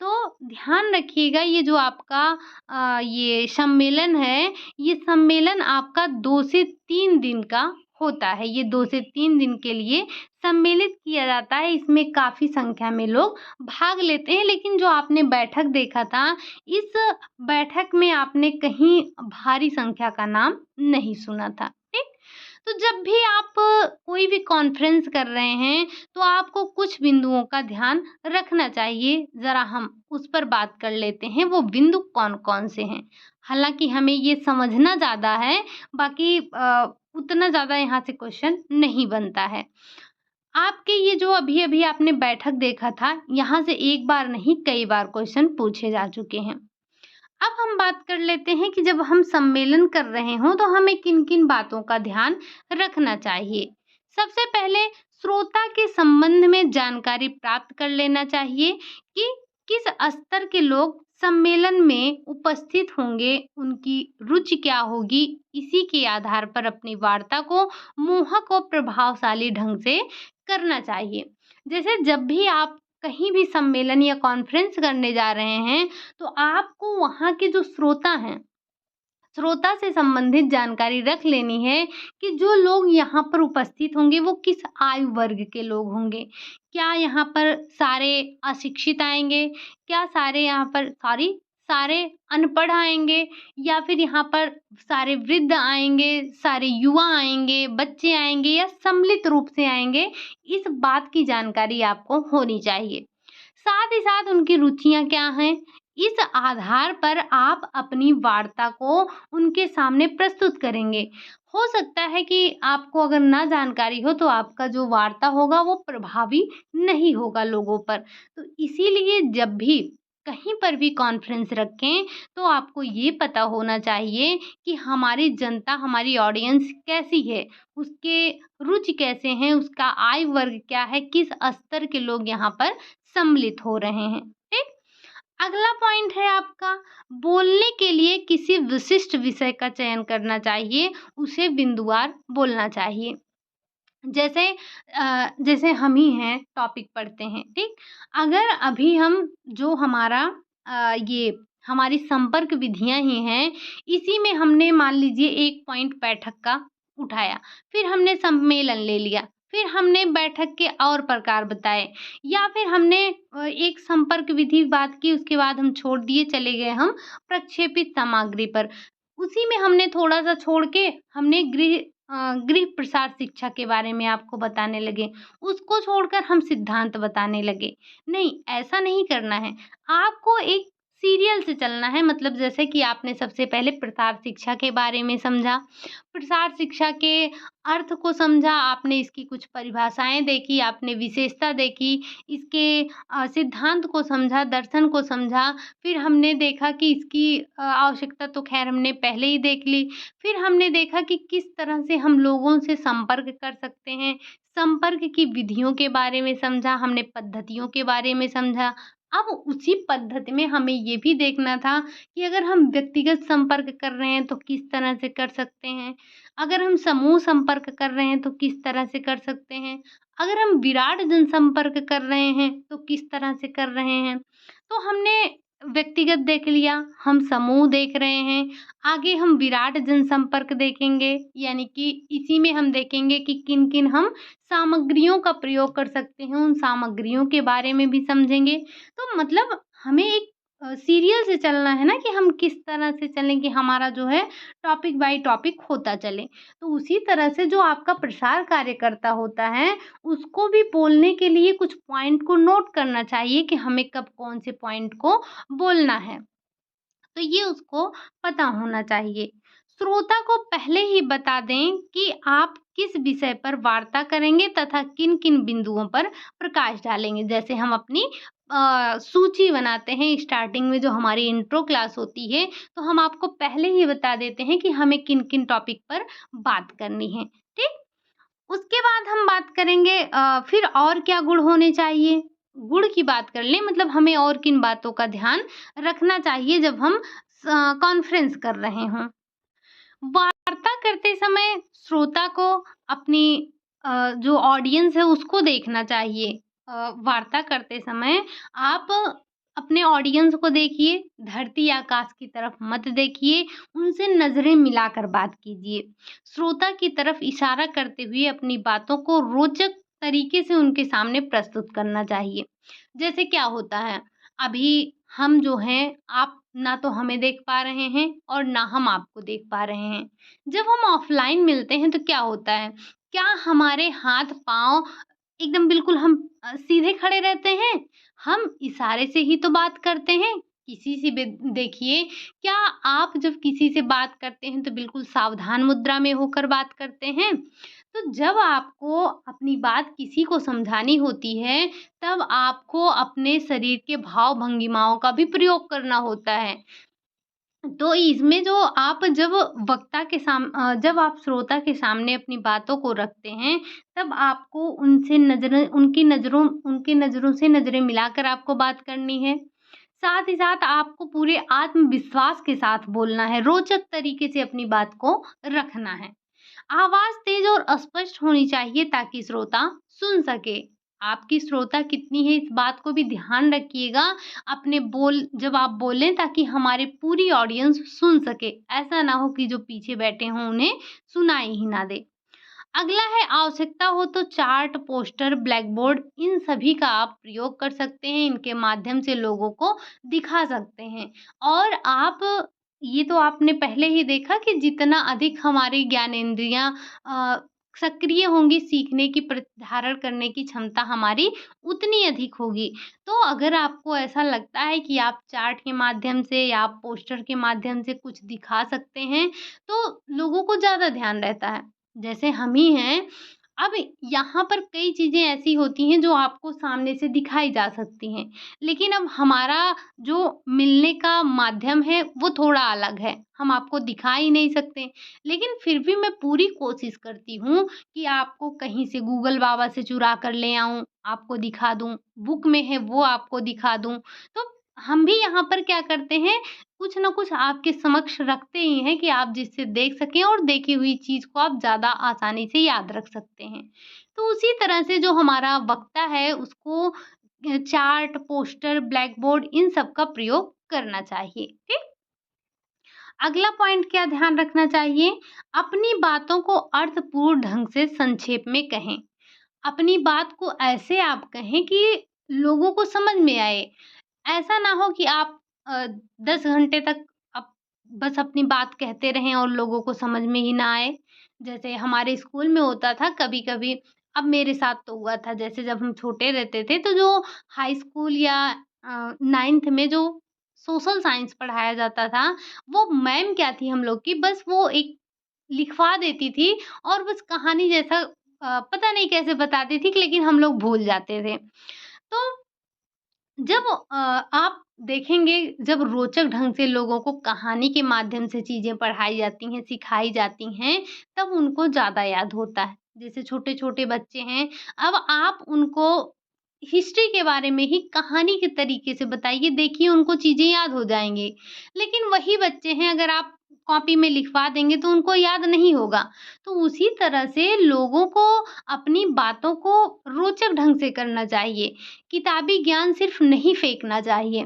तो ध्यान रखिएगा, ये जो आपका ये सम्मेलन है, ये सम्मेलन आपका 2 से 3 दिन का होता है। ये 2 से 3 दिन के लिए सम्मिलित किया जाता है। इसमें काफ़ी संख्या में लोग भाग लेते हैं, लेकिन जो आपने बैठक देखा था, इस बैठक में आपने कहीं भारी संख्या का नाम नहीं सुना था, ठीक? तो जब भी आप कोई भी कॉन्फ्रेंस कर रहे हैं, तो आपको कुछ बिंदुओं का ध्यान रखना चाहिए। ज़रा हम उस पर बात कर लेते हैं, वो बिंदु कौन-कौन से हैं। हालाँकि हमें ये समझना ज़्यादा है, बाकी उतना ज़्यादा यहाँ से क्वेश्चन नहीं बनता है। आपके ये जो अभी-अभी आपने बैठक देखा था, यहाँ से एक बार नहीं कई बार क्वेश्चन पूछे जा चुके हैं। अब हम बात कर लेते हैं कि जब हम सम्मेलन कर रहे हों, तो हमें किन-किन बातों का ध्यान रखना चाहिए। सबसे पहले श्रोता के संबंध में जानकारी प्राप्त कर लेना चाहिए कि किस स्तर के लोग सम्मेलन में उपस्थित होंगे, उनकी रुचि क्या होगी। इसी के आधार पर अपनी वार्ता को मोहक और प्रभावशाली ढंग से करना चाहिए। जैसे जब भी आप कहीं भी सम्मेलन या कॉन्फ्रेंस करने जा रहे हैं, तो आपको वहाँ के जो श्रोता हैं, श्रोता से संबंधित जानकारी रख लेनी है कि जो लोग यहाँ पर उपस्थित होंगे, वो किस आयु वर्ग के लोग होंगे। क्या यहाँ पर सारे अशिक्षित आएँगे? क्या सारे यहाँ पर सारे अनपढ़ आएँगे? या फिर यहाँ पर सारे वृद्ध आएँगे, सारे युवा आएँगे, बच्चे आएँगे या सम्मिलित रूप से आएँगे? इस बात की जानकारी आपको होनी चाहिए। साथ ही साथ उनकी रुचियाँ क्या हैं? इस आधार पर आप अपनी वार्ता को उनके सामने प्रस्तुत करेंगे। हो सकता है कि आपको अगर ना जानकारी हो, तो आपका जो वार्ता होगा वो प्रभावी नहीं होगा लोगों पर। तो इसीलिए जब भी कहीं पर भी कॉन्फ्रेंस रखें, तो आपको ये पता होना चाहिए कि हमारी जनता, हमारी ऑडियंस कैसी है, उसके रुचि कैसे हैं, उसका आयु वर्ग क्या है, किस स्तर के लोग यहाँ पर सम्मिलित हो रहे हैं। ठीक? अगला पॉइंट है आपका, बोलने के लिए किसी विशिष्ट विषय का चयन करना चाहिए, उसे बिंदुवार बोलना चाहिए। जैसे हम ही हैं, टॉपिक पढ़ते हैं, ठीक? अगर अभी हम जो हमारा ये हमारी संपर्क विधियाँ ही हैं, इसी में हमने मान लीजिए एक पॉइंट बैठक का उठाया, फिर हमने सम्मेलन ले लिया, फिर हमने बैठक के और प्रकार बताए, या फिर हमने एक संपर्क विधि बात की, उसके बाद हम छोड़ दिए, चले गए हम प्रक्षेपित सामग्री पर। उसी में हमने थोड़ा-सा छोड़ के हमने गृह प्रसार शिक्षा के बारे में आपको बताने लगे, उसको छोड़कर हम सिद्धांत बताने लगे। नहीं, ऐसा नहीं करना है। आपको एक सीरियल से चलना है, मतलब जैसे कि आपने सबसे पहले प्रसार शिक्षा के बारे में समझा, प्रसार शिक्षा के अर्थ को समझा, आपने इसकी कुछ परिभाषाएँ देखी, आपने विशेषता देखी, इसके सिद्धांत को समझा, दर्शन को समझा, फिर हमने देखा कि इसकी आवश्यकता तो ख़ैर हमने पहले ही देख ली। फिर हमने देखा कि किस तरह से हम लोगों से संपर्क कर सकते हैं, संपर्क की विधियों के बारे में समझा, हमने पद्धतियों के बारे में समझा। अब उसी पद्धति में हमें ये भी देखना था कि अगर हम व्यक्तिगत संपर्क कर रहे हैं, तो किस तरह से कर सकते हैं, अगर हम समूह संपर्क कर रहे हैं, तो किस तरह से कर सकते हैं, अगर हम विराट जनसंपर्क कर रहे हैं, तो किस तरह से कर रहे हैं। तो हमने व्यक्तिगत देख लिया, हम समूह देख रहे हैं, आगे हम विराट जनसंपर्क देखेंगे, यानी कि इसी में हम देखेंगे कि किन-किन हम सामग्रियों का प्रयोग कर सकते हैं, उन सामग्रियों के बारे में भी समझेंगे। तो मतलब हमें एक सीरियल से चलना है ना, कि हम किस तरह से चलें कि हमारा जो है टॉपिक बाय टॉपिक होता चले। तो उसी तरह से जो आपका प्रसार कार्यकर्ता होता है, उसको भी बोलने के लिए कुछ पॉइंट को नोट करना चाहिए कि हमें कब कौन से पॉइंट को बोलना है। तो ये उसको पता होना चाहिए। श्रोता को पहले ही बता दें कि आप किस विषय पर वार्ता करेंगे तथा किन-किन बिंदुओं पर प्रकाश डालेंगे। जैसे हम अपनी सूची बनाते हैं स्टार्टिंग में, जो हमारी इंट्रो क्लास होती है, तो हम आपको पहले ही बता देते हैं कि हमें किन-किन टॉपिक पर बात करनी है। ठीक? उसके बाद हम बात करेंगे फिर और क्या गुण होने चाहिए? गुण की बात कर लें, मतलब हमें और किन बातों का ध्यान रखना चाहिए जब हम कॉन्फ्रेंस कर रहे हों। वार्ता करते समय श्रोता को अपनी जो ऑडियंस है उसको देखना चाहिए। वार्ता करते समय आप अपने ऑडियंस को देखिए, धरती आकाश की तरफ मत देखिए, उनसे नज़रें मिलाकर बात कीजिए। श्रोता की तरफ इशारा करते हुए अपनी बातों को रोचक तरीके से उनके सामने प्रस्तुत करना चाहिए। जैसे क्या होता है, अभी हम जो हैं, आप ना तो हमें देख पा रहे हैं और ना हम आपको देख पा रहे हैं। जब हम ऑफ़लाइन मिलते हैं तो क्या होता है, क्या हमारे हाथ-पाँव एकदम बिल्कुल हम सीधे खड़े रहते हैं? हम इशारे से ही तो बात करते हैं। किसी से भी देखिए, क्या आप जब किसी से बात करते हैं तो बिल्कुल सावधान मुद्रा में होकर बात करते हैं? तो जब आपको अपनी बात किसी को समझानी होती है, तब आपको अपने शरीर के भाव-भंगिमाओं का भी प्रयोग करना होता है। तो इसमें जो आप जब जब आप श्रोता के सामने अपनी बातों को रखते हैं, तब आपको उनकी नज़रों से नज़रें मिलाकर आपको बात करनी है। साथ ही साथ आपको पूरे आत्मविश्वास के साथ बोलना है, रोचक तरीके से अपनी बात को रखना है। आवाज़ तेज़ और स्पष्ट होनी चाहिए ताकि श्रोता सुन सके। आपकी श्रोता कितनी है इस बात को भी ध्यान रखिएगा। अपने बोल जब आप बोलें ताकि हमारी पूरी ऑडियंस सुन सके। ऐसा ना हो कि जो पीछे बैठे हों उन्हें सुनाई ही ना दे। अगला है, आवश्यकता हो तो चार्ट, पोस्टर, ब्लैक बोर्ड इन सभी का आप प्रयोग कर सकते हैं। इनके माध्यम से लोगों को दिखा सकते हैं। और आप ये तो आपने पहले ही देखा कि जितना अधिक हमारी ज्ञानेंद्रियाँ अ, सक्रिय होंगी, सीखने की धारण करने की क्षमता हमारी उतनी अधिक होगी। तो अगर आपको ऐसा लगता है कि आप चार्ट के माध्यम से या आप पोस्टर के माध्यम से कुछ दिखा सकते हैं, तो लोगों को ज़्यादा ध्यान रहता है। जैसे हम ही हैं, अब यहाँ पर कई चीज़ें ऐसी होती हैं जो आपको सामने से दिखाई जा सकती हैं, लेकिन अब हमारा जो मिलने का माध्यम है वो थोड़ा अलग है, हम आपको दिखा ही नहीं सकते। लेकिन फिर भी मैं पूरी कोशिश करती हूँ कि आपको कहीं से गूगल बाबा से चुरा कर ले आऊँ, आपको दिखा दूँ, बुक में है वो आपको दिखा दूँ। तो हम भी यहाँ पर क्या करते हैं, कुछ न कुछ आपके समक्ष रखते ही हैं कि आप जिससे देख सकें और देखी हुई चीज़ को आप ज़्यादा आसानी से याद रख सकते हैं। तो उसी तरह से जो हमारा वक्ता है उसको चार्ट, पोस्टर, ब्लैक बोर्ड इन सब का प्रयोग करना चाहिए। ठीक? अगला पॉइंट क्या ध्यान रखना चाहिए? अपनी बातों को अर्थपूर्ण ढंग से संक्षेप में कहें। अपनी बात को ऐसे आप कहें कि लोगों को समझ में आए। ऐसा ना हो कि आप 10 घंटे तक अप बस अपनी बात कहते रहें और लोगों को समझ में ही ना आए। जैसे हमारे स्कूल में होता था कभी-कभी, अब मेरे साथ तो हुआ था, जैसे जब हम छोटे रहते थे तो जो हाई स्कूल या 9th में जो सोशल साइंस पढ़ाया जाता था, वो मैम क्या थी हम लोग की, बस वो एक लिखवा देती थी और बस कहानी जैसा पता नहीं कैसे बताती थी, लेकिन हम लोग भूल जाते थे। तो जब आप देखेंगे, जब रोचक ढंग से लोगों को कहानी के माध्यम से चीज़ें पढ़ाई जाती हैं, सिखाई जाती हैं, तब उनको ज़्यादा याद होता है। जैसे छोटे-छोटे बच्चे हैं, अब आप उनको हिस्ट्री के बारे में ही कहानी के तरीके से बताइए, देखिए उनको चीज़ें याद हो जाएँगी। लेकिन वही बच्चे हैं, अगर आप कॉपी में लिखवा देंगे तो उनको याद नहीं होगा। तो उसी तरह से लोगों को अपनी बातों को रोचक ढंग से करना चाहिए। किताबी ज्ञान सिर्फ नहीं फेंकना चाहिए।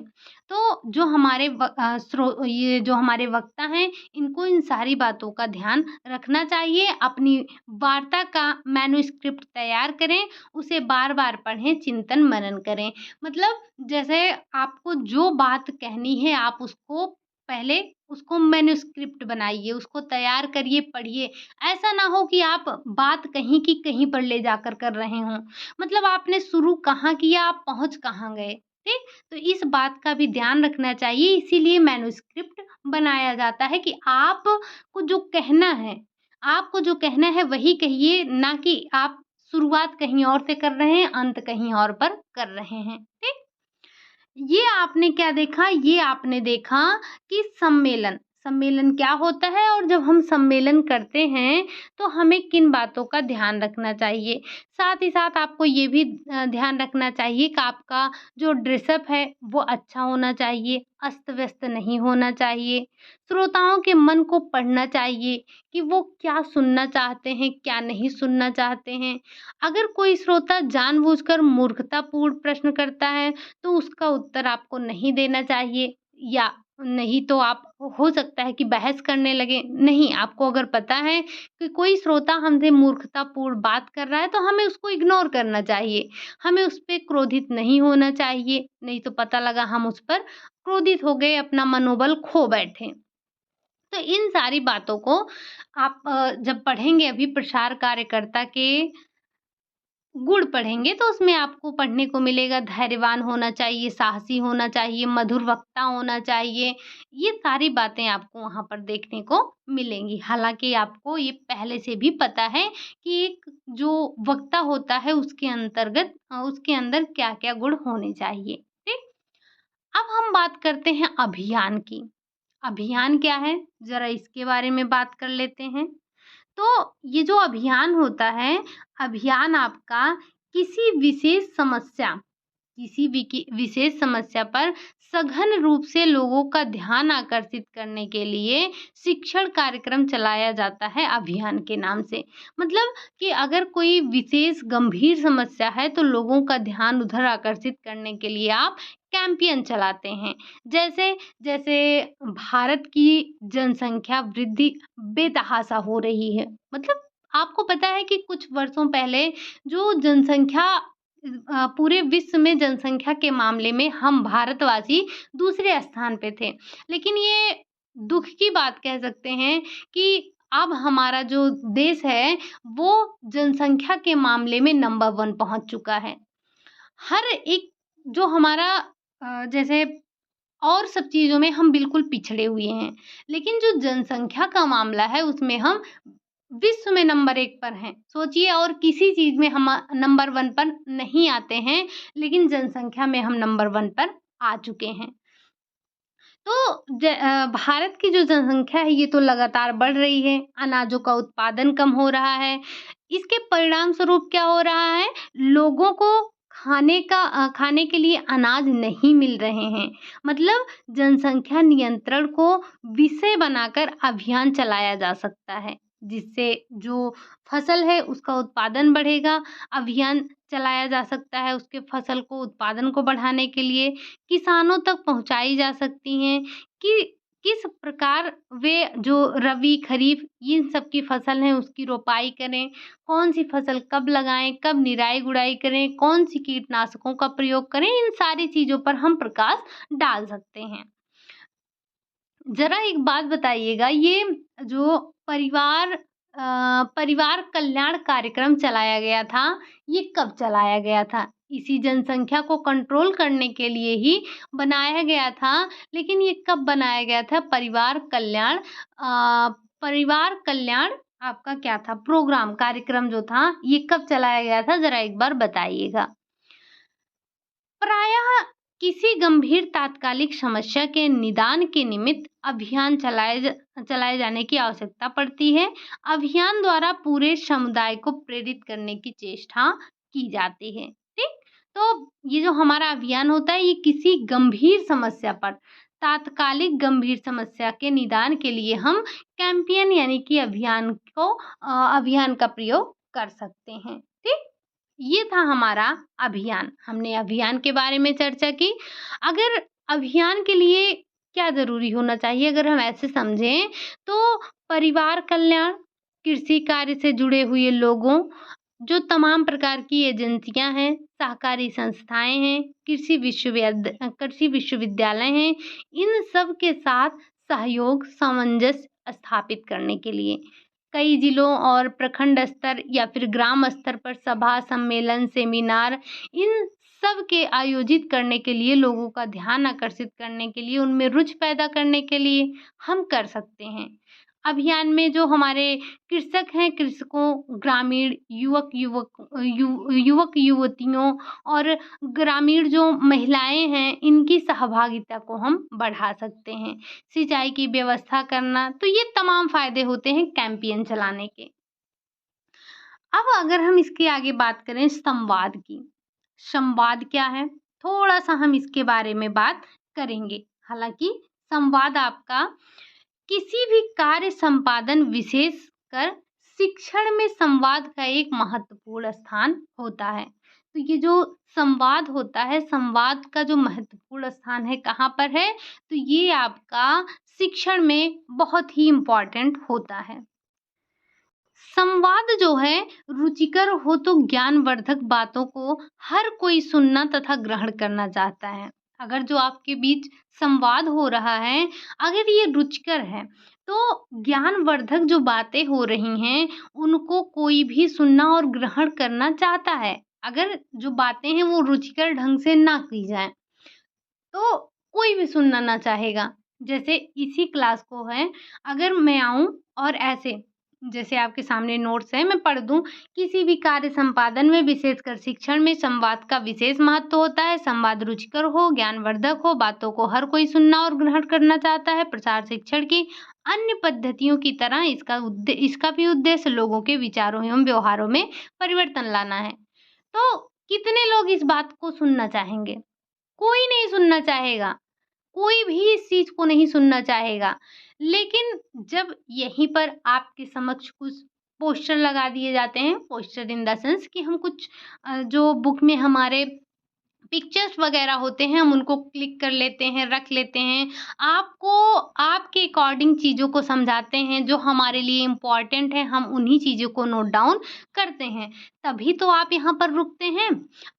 तो जो हमारे ये जो हमारे वक्ता हैं, इनको इन सारी बातों का ध्यान रखना चाहिए। अपनी वार्ता का मैन्युस्क्रिप्ट तैयार करें, उसे बार-बार पढ़ें, चिंतन-मनन करें। मतलब जैसे आपको जो बात कहनी है, आप उसको पहले उसको मैन्युस्क्रिप्ट बनाइए, उसको तैयार करिए, पढ़िए। ऐसा ना हो कि आप बात कहीं की कहीं पर ले जाकर कर रहे हों। मतलब आपने शुरू कहाँ किया, आप पहुँच कहाँ गए, ठीक? तो इस बात का भी ध्यान रखना चाहिए, इसीलिए मैन्युस्क्रिप्ट बनाया जाता है कि आपको जो कहना है वही कहिए, ना कि आप शुरुआत कहीं और से कर रहे हैं, अंत कहीं और पर कर रहे हैं, ठीक? ये आपने देखा कि सम्मेलन सम्मेलन क्या होता है और जब हम सम्मेलन करते हैं तो हमें किन बातों का ध्यान रखना चाहिए। साथ ही साथ आपको ये भी ध्यान रखना चाहिए कि आपका जो ड्रेसअप है वो अच्छा होना चाहिए, अस्त-व्यस्त नहीं होना चाहिए। श्रोताओं के मन को पढ़ना चाहिए कि वो क्या सुनना चाहते हैं, क्या नहीं सुनना चाहते हैं। अगर कोई श्रोता जानबूझकर मूर्खतापूर्ण प्रश्न करता है तो उसका उत्तर आपको नहीं देना चाहिए, या नहीं तो आप हो सकता है कि बहस करने लगें। नहीं, आपको अगर पता है कि कोई श्रोता हमसे मूर्खतापूर्ण बात कर रहा है तो हमें उसको इग्नोर करना चाहिए। हमें उस पे क्रोधित नहीं होना चाहिए, नहीं तो पता लगा हम उस पर क्रोधित हो गए, अपना मनोबल खो बैठे। तो इन सारी बातों को आप जब पढ़ेंगे अभी प्रसार कार्यकर्ता के गुण पढ़ेंगे तो उसमें आपको पढ़ने को मिलेगा धैर्यवान होना चाहिए, साहसी होना चाहिए, मधुर वक्ता होना चाहिए। ये सारी बातें आपको वहाँ पर देखने को मिलेंगी। हालाँकि आपको ये पहले से भी पता है कि एक जो वक्ता होता है उसके अंतर्गत उसके अंदर क्या-क्या गुण होने चाहिए। ठीक? अब हम बात करते हैं अभियान की। अभियान क्या है? ज़रा इसके बारे में बात कर लेते हैं। तो ये जो अभियान होता है, अभियान आपका किसी विशेष समस्या किसी विशेष समस्या पर सघन रूप से लोगों का ध्यान आकर्षित करने के लिए शिक्षण कार्यक्रम चलाया जाता है अभियान के नाम से। मतलब कि अगर कोई विशेष गंभीर समस्या है तो लोगों का ध्यान उधर आकर्षित करने के लिए आप कैंपेन चलाते हैं। जैसे जैसे भारत की जनसंख्या वृद्धि बेतहाशा हो रही है। मतलब आपको पता है कि कुछ वर्षों पहले जो जनसंख्या पूरे विश्व में जनसंख्या के मामले में हम भारतवासी दूसरे स्थान पे थे। लेकिन ये दुःख की बात कह सकते हैं कि अब हमारा जो देश है, वो जनसंख्या के मामले में नंबर 1 पहुँच चुका है। हर एक जो हमारा जैसे और सब चीज़ों में हम बिल्कुल पिछड़े हुए हैं। लेकिन जो जनसंख्या का मामला है उसमें हम विश्व में नंबर 1 पर हैं। सोचिए और किसी चीज़ में हम नंबर 1 पर नहीं आते हैं, लेकिन जनसंख्या में हम नंबर 1 पर आ चुके हैं। तो भारत की जो जनसंख्या है ये तो लगातार बढ़ रही है, अनाजों का उत्पादन कम हो रहा है। इसके परिणाम स्वरूप क्या हो रहा है, लोगों को खाने के लिए अनाज नहीं मिल रहे हैं। मतलब जनसंख्या नियंत्रण को विषय बनाकर अभियान चलाया जा सकता है, जिससे जो फसल है उसका उत्पादन बढ़ेगा। अभियान चलाया जा सकता है उसके फसल को उत्पादन को बढ़ाने के लिए। किसानों तक पहुँचाई जा सकती हैं कि किस प्रकार वे जो रबी, खरीफ इन सब की फसल है उसकी रोपाई करें, कौन-सी फसल कब लगाएँ, कब निराई-गुड़ाई करें, कौन-सी कीटनाशकों का प्रयोग करें, इन सारी चीज़ों पर हम प्रकाश डाल सकते हैं। ज़रा एक बात बताइएगा ये जो परिवार कल्याण कार्यक्रम चलाया गया था, ये कब चलाया गया था? इसी जनसंख्या को कंट्रोल करने के लिए ही बनाया गया था, लेकिन ये कब बनाया गया था? परिवार कल्याण आपका क्या था? प्रोग्राम कार्यक्रम जो था, ये कब चलाया गया था? ज़रा एक बार बताइएगा। प्रायः किसी गंभीर तात्कालिक समस्या के निदान के निमित्त अभियान चलाए जाने की आवश्यकता पड़ती है। अभियान द्वारा पूरे समुदाय को प्रेरित करने की चेष्टा की जाती है। ठीक? तो ये जो हमारा अभियान होता है ये किसी गंभीर समस्या पर तात्कालिक गंभीर समस्या के निदान के लिए हम कैंपेन यानी कि अभियान का प्रयोग कर सकते हैं। ठीक? ये था हमारा अभियान। हमने अभियान के बारे में चर्चा की। अगर अभियान के लिए क्या ज़रूरी होना चाहिए अगर हम ऐसे समझें तो परिवार कल्याण, कृषि कार्य से जुड़े हुए लोगों, जो तमाम प्रकार की एजेंसियाँ हैं, सहकारी संस्थाएँ हैं, कृषि विश्वविद्यालय हैं, इन सब के साथ सहयोग, सामंजस्य स्थापित करने के लिए कई जिलों और प्रखंड स्तर या फिर ग्राम स्तर पर सभा, सम्मेलन, सेमिनार इन सब के आयोजित करने के लिए, लोगों का ध्यान आकर्षित करने के लिए, उनमें रुचि पैदा करने के लिए हम कर सकते हैं। अभियान में जो हमारे कृषक हैं, कृषकों, ग्रामीण युवक युवतियों और ग्रामीण जो महिलाएं हैं, इनकी सहभागिता को हम बढ़ा सकते हैं। सिंचाई की व्यवस्था करना, तो ये तमाम फायदे होते हैं कैंपेन चलाने के। अब अगर हम इसके आगे बात करें संवाद की, संवाद क्या है? थोड़ा-सा हम इसके बारे में बात करेंगे। हालाँकि संवाद आपका किसी भी कार्य संपादन, विशेषकर शिक्षण में संवाद का एक महत्वपूर्ण स्थान होता है। तो ये जो संवाद होता है, संवाद का जो महत्वपूर्ण स्थान है, कहाँ पर है? तो ये आपका शिक्षण में बहुत ही इम्पोर्टेंट होता है। संवाद जो है रुचिकर हो तो ज्ञानवर्धक बातों को हर कोई सुनना तथा ग्रहण करना चाहता है। अगर जो आपके बीच संवाद हो रहा है, अगर ये रुचिकर है, तो ज्ञानवर्धक जो बातें हो रही हैं, उनको कोई भी सुनना और ग्रहण करना चाहता है। अगर जो बातें हैं वो रुचिकर ढंग से ना की जाएँ, तो कोई भी सुनना ना चाहेगा। जैसे इसी क्लास को है, अगर मैं आऊँ और ऐसे जैसे आपके सामने नोट्स हैं, मैं पढ़ दूँ, किसी भी कार्य संपादन में विशेषकर शिक्षण में संवाद का विशेष महत्व होता है। संवाद रुचिकर हो, ज्ञानवर्धक हो, बातों को हर कोई सुनना और ग्रहण करना चाहता है। प्रचार शिक्षण की अन्य पद्धतियों की तरह इसका भी उद्देश्य लोगों के विचारों एवं व्यवहारों में परिवर्तन लाना है। तो कितने लोग इस बात को सुनना चाहेंगे? कोई नहीं सुनना चाहेगा, कोई भी इस चीज़ को नहीं सुनना चाहेगा। लेकिन जब यहीं पर आपके समक्ष कुछ पोस्टर लगा दिए जाते हैं, पोस्टर इन द सेंस कि हम कुछ जो बुक में हमारे पिक्चर्स वगैरह होते हैं, हम उनको क्लिक कर लेते हैं, रख लेते हैं। आपको आपके अकॉर्डिंग चीज़ों को समझाते हैं, जो हमारे लिए इम्पोर्टेंट है, हम उन्हीं चीज़ों को नोट डाउन करते हैं। तभी तो आप यहाँ पर रुकते हैं।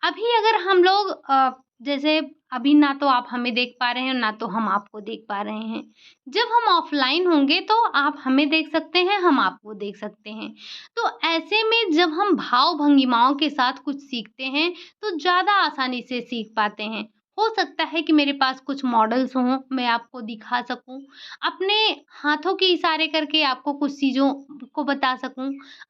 अभी अगर हम लोग जैसे अभी ना तो आप हमें देख पा रहे हैं, ना तो हम आपको देख पा रहे हैं। जब हम ऑफ़लाइन होंगे तो आप हमें देख सकते हैं, हम आपको देख सकते हैं। तो ऐसे में जब हम भाव-भंगिमाओं के साथ कुछ सीखते हैं, तो ज़्यादा आसानी से सीख पाते हैं। हो सकता है कि मेरे पास कुछ मॉडल्स हों, मैं आपको दिखा सकूँ, अपने हाथों के इशारे करके आपको कुछ चीज़ों को बता सकूँ।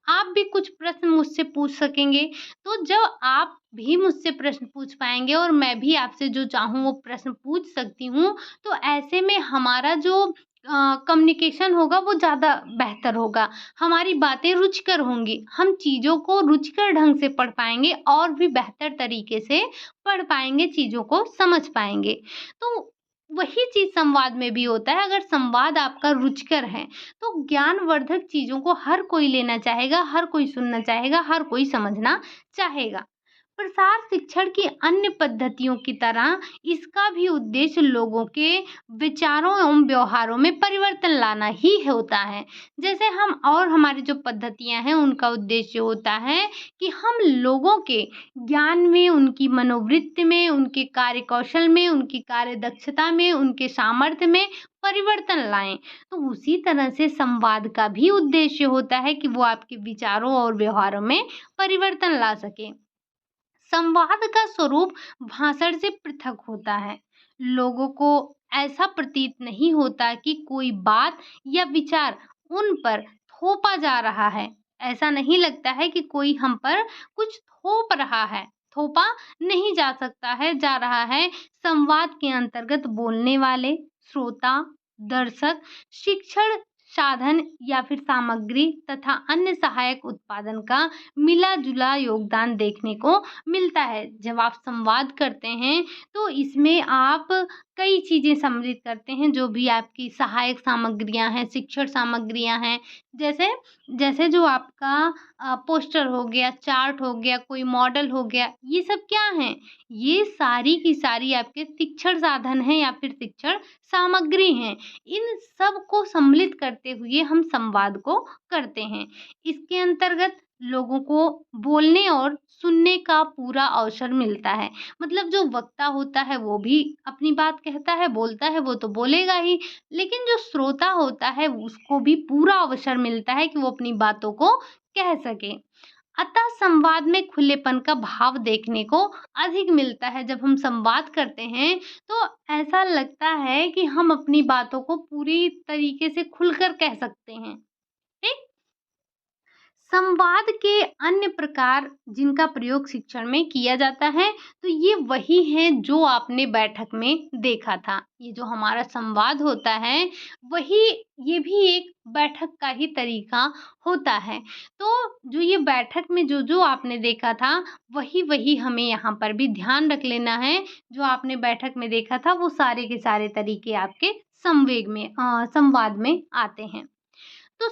आप भी कुछ प्रश्न मुझसे पूछ सकेंगे, तो जब आप भी मुझसे प्रश्न पूछ पाएँगे और मैं भी आपसे जो चाहूँ वो प्रश्न पूछ सकती हूँ, तो ऐसे में हमारा जो कम्युनिकेशन होगा वो ज़्यादा बेहतर होगा। हमारी बातें रुचिकर होंगी, हम चीज़ों को रुचिकर ढंग से पढ़ पाएँगे और भी बेहतर तरीके से पढ़ पाएँगे, चीज़ों को समझ पाएँगे। तो वही चीज़ संवाद में भी होता है, अगर संवाद आपका रुचिकर है, तो ज्ञानवर्धक चीज़ों को हर कोई लेना चाहेगा, हर कोई सुनना चाहेगा, हर कोई समझना चाहेगा। प्रसार शिक्षण की अन्य पद्धतियों की तरह इसका भी उद्देश्य लोगों के विचारों एवं व्यवहारों में परिवर्तन लाना ही होता है। जैसे हम और हमारी जो पद्धतियाँ हैं, उनका उद्देश्य होता है कि हम लोगों के ज्ञान में, उनकी मनोवृत्ति में, उनके कार्यकौशल में, उनकी कार्यदक्षता में, उनके सामर्थ्य में परिवर्तन लाएँ। तो उसी तरह से संवाद का भी उद्देश्य होता है कि वो आपके विचारों और व्यवहारों में परिवर्तन ला सकें। संवाद का स्वरूप भाषण से पृथक होता है। लोगों को ऐसा प्रतीत नहीं होता कि कोई बात या विचार उन पर थोपा जा रहा है। ऐसा नहीं लगता है कि कोई हम पर कुछ थोप रहा है। थोपा नहीं जा सकता है, जा रहा है। संवाद के अंतर्गत बोलने वाले, श्रोता, दर्शक, शिक्षण साधन या फिर सामग्री तथा अन्य सहायक उत्पादन का मिला-जुला योगदान देखने को मिलता है। जब आप संवाद करते हैं, तो इसमें आप कई चीज़ें सम्मिलित करते हैं, जो भी आपकी सहायक सामग्रियाँ हैं, शिक्षण सामग्रियाँ हैं। जैसे जैसे जो आपका पोस्टर हो गया, चार्ट हो गया, कोई मॉडल हो गया, ये सब क्या हैं? ये सारी की सारी आपके शिक्षण साधन हैं या फिर शिक्षण सामग्री हैं। इन सब को सम्मिलित करते हुए हम संवाद को करते हैं। इसके अंतर्गत लोगों को बोलने और सुनने का पूरा अवसर मिलता है। मतलब जो वक्ता होता है वो भी अपनी बात कहता है, बोलता है, वो तो बोलेगा ही, लेकिन जो श्रोता होता है उसको भी पूरा अवसर मिलता है कि वो अपनी बातों को कह सके। अतः संवाद में खुलेपन का भाव देखने को अधिक मिलता है। जब हम संवाद करते हैं तो ऐसा लगता है कि हम अपनी बातों को पूरी तरीके से खुलकर कह सकते हैं। ठीक? संवाद के अन्य प्रकार जिनका प्रयोग शिक्षण में किया जाता है, तो ये वही हैं जो आपने बैठक में देखा था। ये जो हमारा संवाद होता है, वही ये भी एक बैठक का ही तरीका होता है। तो जो ये बैठक में जो-जो आपने देखा था, वही-वही हमें यहाँ पर भी ध्यान रख लेना है। जो आपने बैठक में देखा था, वो सारे के सारे तरीके आपके संवाद में आते हैं। तो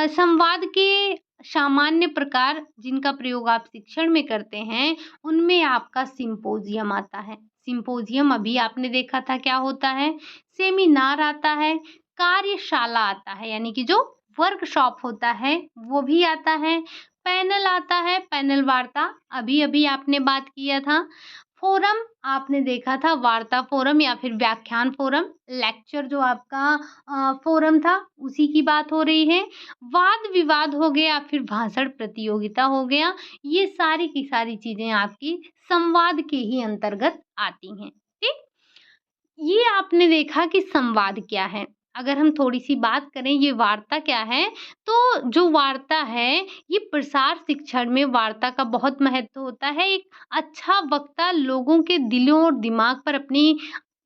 संवाद के सामान्य प्रकार जिनका प्रयोग आप शिक्षण में करते हैं, उनमें आपका सिम्पोजियम आता है। सिम्पोजियम अभी आपने देखा था क्या होता है, सेमिनार आता है, कार्यशाला आता है यानी कि जो वर्कशॉप होता है वो भी आता है, पैनल आता है, पैनल वार्ता अभी-अभी आपने बात किया था। फोरम आपने देखा था, वार्ता फोरम या फिर व्याख्यान फोरम, लेक्चर जो आपका फोरम था उसी की बात हो रही है। वाद विवाद हो गया, फिर भाषण प्रतियोगिता हो गया, ये सारी की सारी चीजें आपकी संवाद के ही अंतर्गत आती हैं। ठीक? ये आपने देखा कि संवाद क्या है। अगर हम थोड़ी-सी बात करें ये वार्ता क्या है, तो जो वार्ता है ये प्रसार शिक्षण में वार्ता का बहुत महत्व होता है। एक अच्छा वक्ता लोगों के दिलों और दिमाग पर अपनी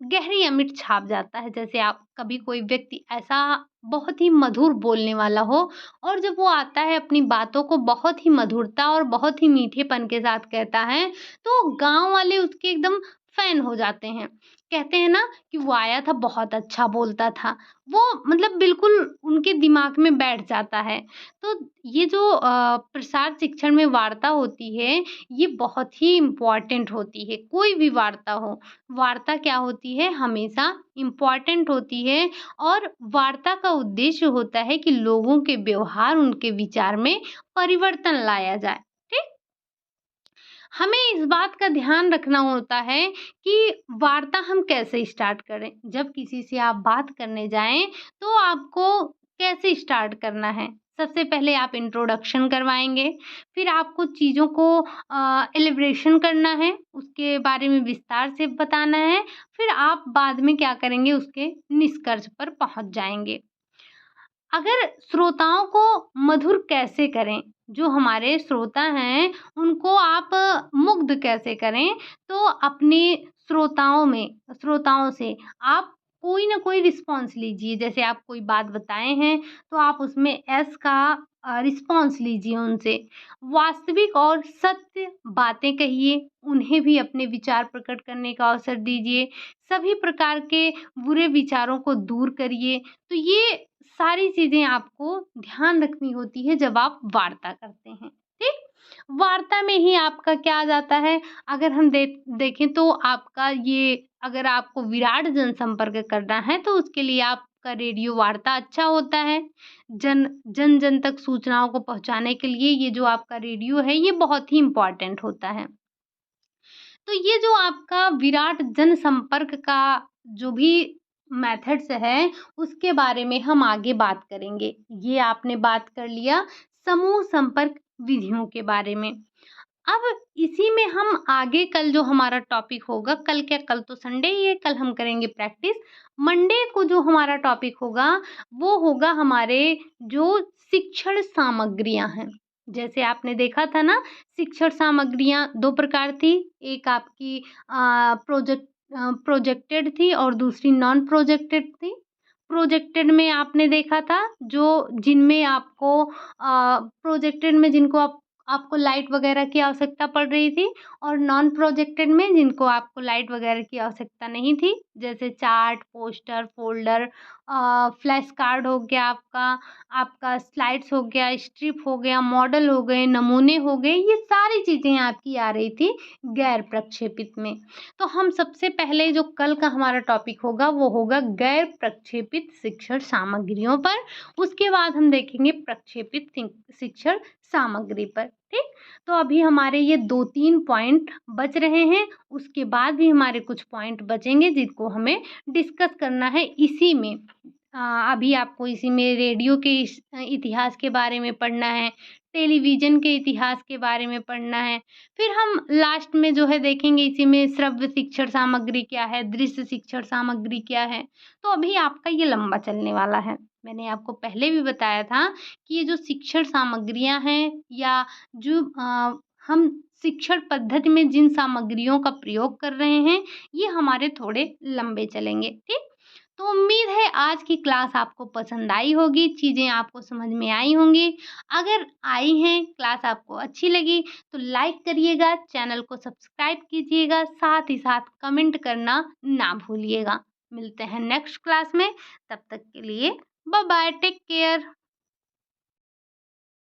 गहरी अमिट छाप जाता है। जैसे आप कभी कोई व्यक्ति ऐसा बहुत ही मधुर बोलने वाला हो और जब वो आता है अपनी बातों को बहुत ही मधुरता और बहुत ही मीठेपन के साथ कहता है, तो गाँव वाले उसके एकदम फ़ैन हो जाते हैं। कहते हैं ना कि वो आया था बहुत अच्छा बोलता था। वो मतलब बिल्कुल उनके दिमाग में बैठ जाता है। तो ये जो प्रसार शिक्षण में वार्ता होती है, ये बहुत ही इम्पोर्टेंट होती है, कोई भी वार्ता हो। वार्ता क्या होती है, हमेशा इम्पोर्टेंट होती है और वार्ता का उद्देश्य होता है कि लोगों के व्यवहार, उनके विचार में परिवर्तन लाया जाए। ठीक? हमें इस बात का ध्यान रखना होता है कि वार्ता हम कैसे स्टार्ट करें। जब किसी से आप बात करने जाएँ, तो आपको कैसे स्टार्ट करना है? सबसे पहले आप इंट्रोडक्शन करवाएँगे, फिर आपको चीज़ों को एलिब्रेशन करना है, उसके बारे में विस्तार से बताना है, फिर आप बाद में क्या करेंगे, उसके निष्कर्ष पर पहुँच जाएँगे। अगर श्रोताओं को मधुर कैसे करें? जो हमारे श्रोता हैं, उनको आप मुग्ध कैसे करें? तो अपने श्रोताओं से आप कोई ना कोई रिस्पॉन्स लीजिए। जैसे आप कोई बात बताए हैं, तो आप उसमें यस का रिस्पॉन्स लीजिए उनसे। वास्तविक और सत्य बातें कहिए, उन्हें भी अपने विचार प्रकट करने का अवसर दीजिए। सभी प्रकार के बुरे विचारों को दूर करिए। तो ये सारी चीज़ें आपको ध्यान रखनी होती है जब आप वार्ता करते हैं, ठीक? वार्ता में ही आपका क्या आ जाता है, अगर हम देखें तो आपका ये अगर आपको विराट जनसंपर्क करना है तो उसके लिए आपका रेडियो वार्ता अच्छा होता है। जन-जन तक सूचनाओं को पहुँचाने के लिए ये जो आपका रेडियो है ये बहुत ही इम्पोर्टेंट होता है। तो ये जो आपका विराट जनसंपर्क का जो भी मेथड्स है, उसके बारे में हम आगे बात करेंगे। ये आपने बात कर लिया समूह संपर्क विधियों के बारे में। अब इसी में हम आगे कल जो हमारा टॉपिक होगा, कल क्या, कल तो संडे ही है, कल हम करेंगे प्रैक्टिस। मंडे को जो हमारा टॉपिक होगा, वो होगा हमारे जो शिक्षण सामग्रियाँ हैं। जैसे आपने देखा था ना, शिक्षण सामग्रियाँ 2 प्रकार थी, एक आपकी प्रोजेक्टेड थी और दूसरी नॉन प्रोजेक्टेड थी। प्रोजेक्टेड में आपने देखा था जो जिनमें आपको प्रोजेक्टेड में जिनको आपको लाइट वगैरह की आवश्यकता पड़ रही थी और नॉन प्रोजेक्टेड में जिनको आपको लाइट वगैरह की आवश्यकता नहीं थी। जैसे chart, poster, folder, flash card हो गया आपका, आपका स्लाइड्स हो गया, स्ट्रिप हो गया, मॉडल हो गए, नमूने हो गए, ये सारी चीज़ें आपकी आ रही थी गैर प्रक्षेपित में। तो हम सबसे पहले जो कल का हमारा टॉपिक होगा वो होगा गैर प्रक्षेपित शिक्षण सामग्रियों पर। उसके बाद हम देखेंगे प्रक्षेपित शिक्षण सामग्री पर। ठीक? तो अभी हमारे ये 2-3 पॉइंट बच रहे हैं, उसके बाद भी हमारे कुछ पॉइंट बचेंगे जिनको हमें डिस्कस करना है इसी में। अभी आपको इसी में रेडियो के इतिहास के बारे में पढ़ना है, टेलीविज़न के इतिहास के बारे में पढ़ना है। फिर हम लास्ट में जो है देखेंगे इसी में श्रव्य शिक्षण सामग्री क्या है, दृश्य शिक्षण सामग्री क्या है। तो अभी आपका ये लंबा चलने वाला है। मैंने आपको पहले भी बताया था कि ये जो शिक्षण सामग्रियाँ हैं या जो हम शिक्षण पद्धति में जिन सामग्रियों का प्रयोग कर रहे हैं, ये हमारे थोड़े लंबे चलेंगे, ठीक? तो उम्मीद है आज की क्लास आपको पसंद आई होगी, चीज़ें आपको समझ में आई होंगी। अगर आई हैं, क्लास आपको अच्छी लगी तो लाइक करिएगा, चैनल को सब्सक्राइब कीजिएगा, साथ ही साथ कमेंट करना ना भूलिएगा। मिलते हैं नेक्स्ट क्लास में, तब तक के लिए बाय बाय, टेक केयर।